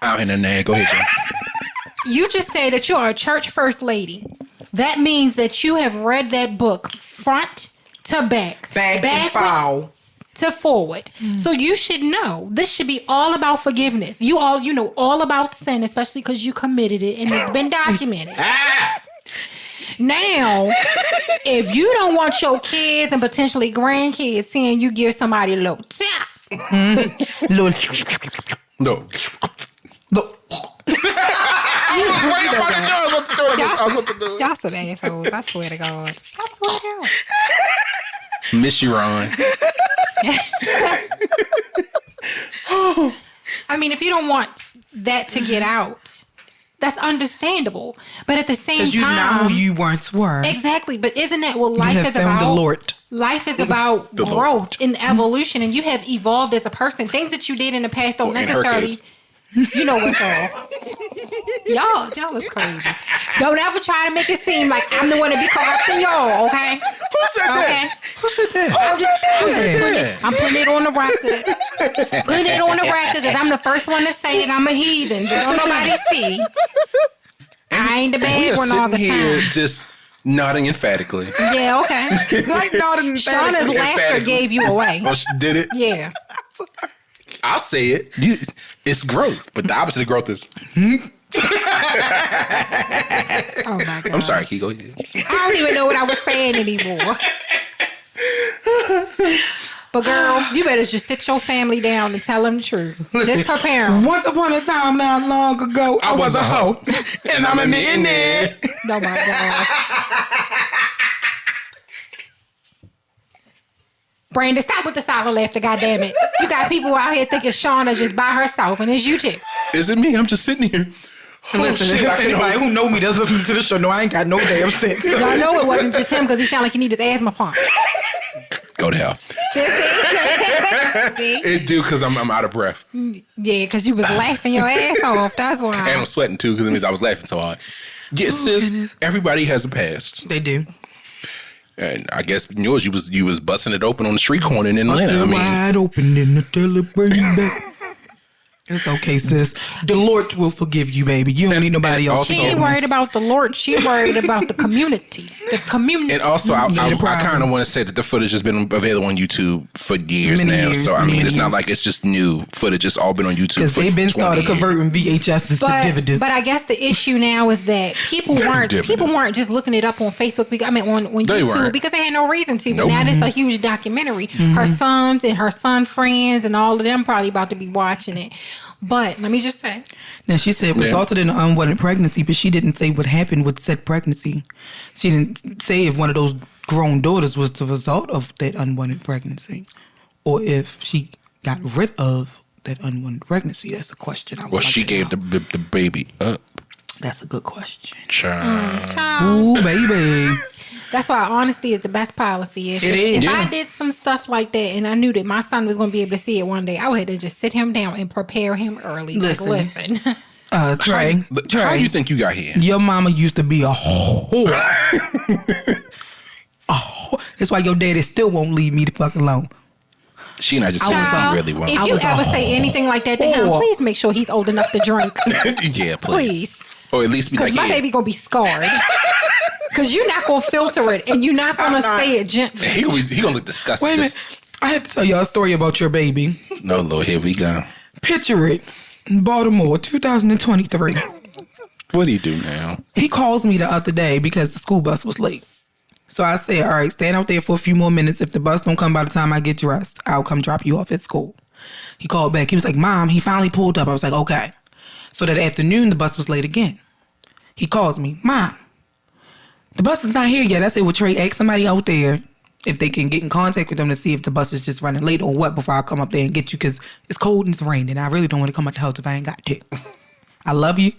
I'm in the nag. Go ahead, John. You just said that you are a church first lady. That means that you have read that book front to back and foul. To forward. So you should know this should be all about forgiveness. You know all about sin, especially because you committed it and it's been documented. Now, if you don't want your kids and potentially grandkids seeing you give somebody a little tap. No. Y'all some assholes. I swear to God. Miss you, Ron. I mean, if you don't want that to get out, that's understandable. But at the same time, because you know who you once were. Exactly. But isn't that what life is about? The Lord. Life is about growth and evolution, and you have evolved as a person. Things that you did in the past don't necessarily You know what's all. Y'all is crazy. Don't ever try to make it seem like I'm the one to be corrupting y'all, okay? Who said that? Who said that? I'm putting it on the record. Putting it on the record because I'm the first one to say it. I'm a heathen. Don't nobody see. I ain't the bad one all the here time. just nodding emphatically. Yeah, okay. Like nodding Shauna's laughter gave you away. Oh, she did it? Yeah. I'll say it. It's growth, but the opposite of growth is. Oh my God. I'm sorry, Key. Go ahead. I don't even know what I was saying anymore. But girl, you better just sit your family down and tell them the truth. Just prepare them. Once upon a time, not long ago, I was a hoe, and I'm admitting it. Oh my God. Brandon, stop with the silent laughter, goddammit. You got people out here thinking Shauna just by herself, and it's you too. Is it me? I'm just sitting here. Listen, anybody who know me that's listening to the show know I ain't got no damn sense. Y'all know it wasn't just him because he sounded like he need his asthma pump. Go to hell. See? It do because I'm out of breath. Yeah, because you was laughing your ass off. That's why. And I'm sweating too because it means I was laughing so hard. Yeah, sis, goodness. everybody has a past. They do. And I guess yours, you was busting it open on the street corner in Atlanta. I mean, wide open in the television back. It's okay, sis. The Lord will forgive you, baby. You don't need nobody else. She ain't worried about the Lord. She worried about the community. The community. and also, I kind of want to say that the footage has been available on YouTube for years Many now. years, So, I mean, many it's not years. like it's just new footage. It's all been on YouTube Because for they've been 20 started years. converting VHSs to DVDs. But I guess the issue now is that people weren't just looking it up on Facebook. On They YouTube weren't. because they had no reason to. But Nope. now it's a huge documentary. Her sons and her son friends and all of them probably about to be watching it. But let me just say, Now, she said resulted in an unwanted pregnancy, but she didn't say what happened with said pregnancy. She didn't say if one of those grown daughters was the result of that unwanted pregnancy or if she got rid of that unwanted pregnancy. That's a question I would like she to gave know. the baby up. That's a good question. Child. child, Ooh, baby. that's why honesty is the best policy. If is. I did some stuff like that and I knew that my son was going to be able to see it one day, I would have to just sit him down and prepare him early. Listen. Listen. Trey. How do you think you got here? Your mama used to be a whore. That's why your daddy still won't leave me the fuck alone. She and I just Child, really well. if I you was a ever say anything like that to him, whore. please make sure he's old enough to drink. Yeah, please. Please. Or at least be Because like, my yeah. baby going to be scarred. Because you're not going to filter it and you're not going to say it gently. He gonna look disgusting. Wait a minute. I have to tell y'all a story about your baby. No, Lord, here we go. Picture it. Baltimore, 2023. What do you do now? He calls me the other day because the school bus was late. So I said, all right, stand out there for a few more minutes. If the bus don't come by the time I get dressed, I'll come drop you off at school. He called back. He was like, Mom, he finally pulled up. I was like, okay. So that afternoon, the bus was late again. He calls me, Mom, the bus is not here yet. I said, well, Trey, ask somebody out there if they can get in contact with them to see if the bus is just running late or what before I come up there and get you because it's cold and it's raining. I really don't want to come out the house if I ain't got to. I love you,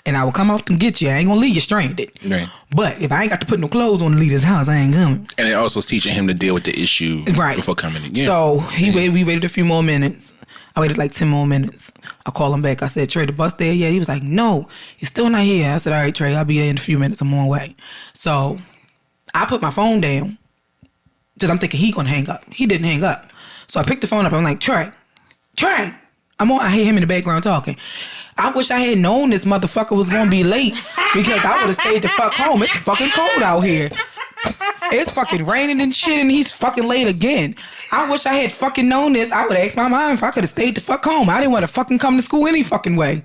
and I will come out and get you. I ain't gonna leave you stranded. Right. But if I ain't got to put no clothes on to leave this house, I ain't coming. And it also is teaching him to deal with the issue before coming in. Yeah. So we waited a few more minutes. I waited like 10 more minutes. I call him back. I said, Trey, the bus there? Yeah. He was like, no, he's still not here. I said, all right, Trey, I'll be there in a few minutes. I'm on my way. So I put my phone down because I'm thinking he gonna hang up. He didn't hang up. So I picked the phone up. I'm like, Trey. I hear him in the background talking. I wish I had known this motherfucker was gonna be late because I would have stayed the fuck home. It's fucking cold out here. It's fucking raining and shit and he's fucking late again. I wish I had fucking known this. I would have asked my mom if I could have stayed the fuck home. I didn't want to fucking come to school any fucking way.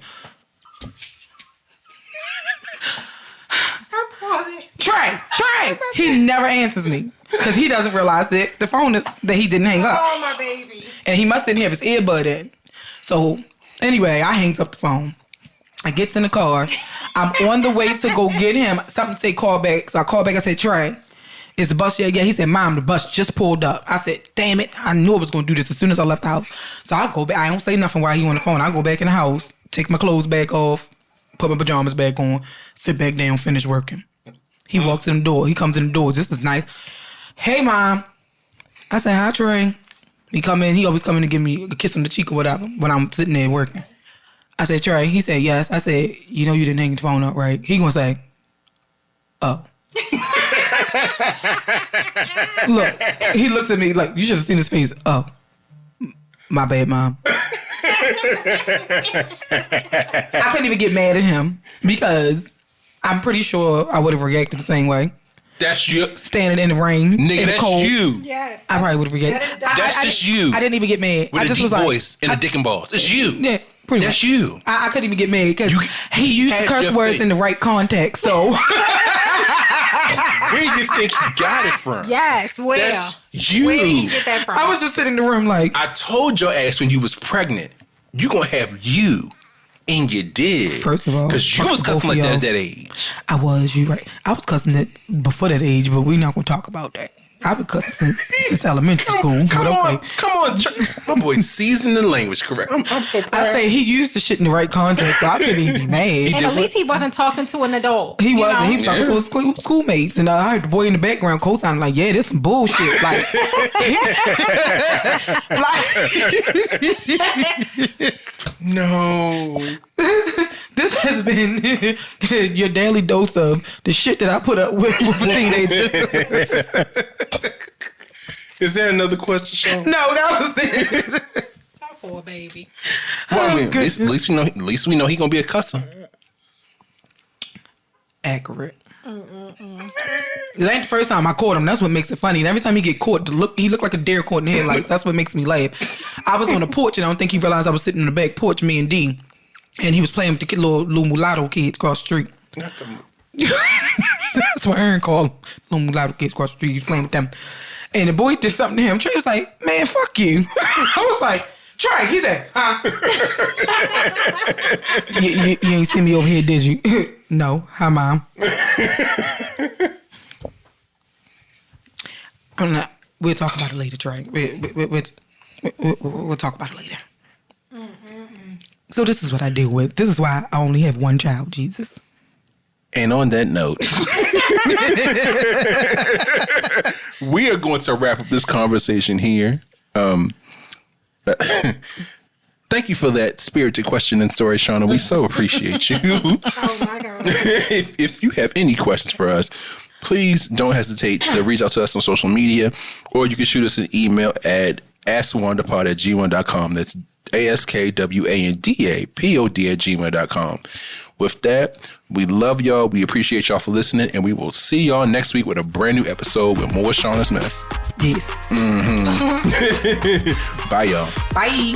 Trey. He never answers me because he doesn't realize that the phone is that he didn't hang up. Oh, my baby. And he must didn't have his earbud in. So anyway, I hangs up the phone. I gets in the car. I'm on the way to go get him. Something say call back. So I call back. I said, Trey, is the bus yet? Yeah. He said, Mom, the bus just pulled up. I said, damn it. I knew I was going to do this as soon as I left the house. So I go back. I don't say nothing while he on the phone. I go back in the house, take my clothes back off, put my pajamas back on, sit back down, finish working. He walks in the door. He comes in the door just as nice. Hey, Mom. I said, hi, Trey. He come in. He always come in to give me a kiss on the cheek or whatever when I'm sitting there working. I said, Trey. He said, yes. I said, you know you didn't hang the phone up, right? He gonna say, oh. Look, he looks at me like, you should have seen his face. Oh, my bad, Mom. I couldn't even get mad at him because I'm pretty sure I would have reacted the same way. That's you. Standing in the rain, Nigga, in the that's cold. you. Yes. I probably would have reacted. That's just you. I didn't even get mad. With I a just deep was like, voice and a dick and balls. It's you. Yeah, pretty That's much. you. I couldn't even get mad because he used Had curse your words face. in the right context. So Where do you think you got it from? Yes. Where? That's you. Where did you get that from? I was just sitting in the room like, I told your ass when you was pregnant, you gonna have you. And you did. First of all, because you fuck was both cussing of like that y'all. at that age. I was, you right. I was cussing it before that age, but we're not going to talk about that. I've been cussing since elementary school. Come but on, okay. come on. My boy seasoned the language correct. I'm so proud. I say he used the shit in the right context, so I couldn't even be mad. and at least he wasn't talking to an adult. He you wasn't. know? He was talking to his schoolmates, and I heard the boy in the background co-signing like, "Yeah, this some bullshit." Like, No. this has been your daily dose of the shit that I put up with a teenager. Is there another question, Shauna? No, that was it. Poor baby. Well, I mean, at least we know he gonna be a cusser. Accurate. It ain't the first time I caught him. That's what makes it funny. And every time he get caught, he looked like a deer caught in the headlights. That's what makes me laugh. I was on the porch, and I don't think he realized I was sitting on the back porch, me and D, and he was playing with the little mulatto kids across the street. That's what Aaron called them. Little mulatto kids across the street. He was playing with them. And the boy did something to him. Trey was like, man, fuck you. I was like, Trey, he said, huh? you ain't seen me over here, did you? No. Hi, Mom. I'm not. We'll talk about it later, Trey. We'll talk about it later. So this is what I deal with. This is why I only have one child, Jesus. And on that note, we are going to wrap up this conversation here. Thank you for that spirited question and story, Shauna. We so appreciate you. Oh my God. If you have any questions for us, please don't hesitate to reach out to us on social media, or you can shoot us an email at askwandapod@gmail.com. That's ASKWANDAPOD@gmail.com. With that, we love y'all. We appreciate y'all for listening, and we will see y'all next week with a brand new episode with more Shauna's Mess. Yes. Bye, y'all. Bye.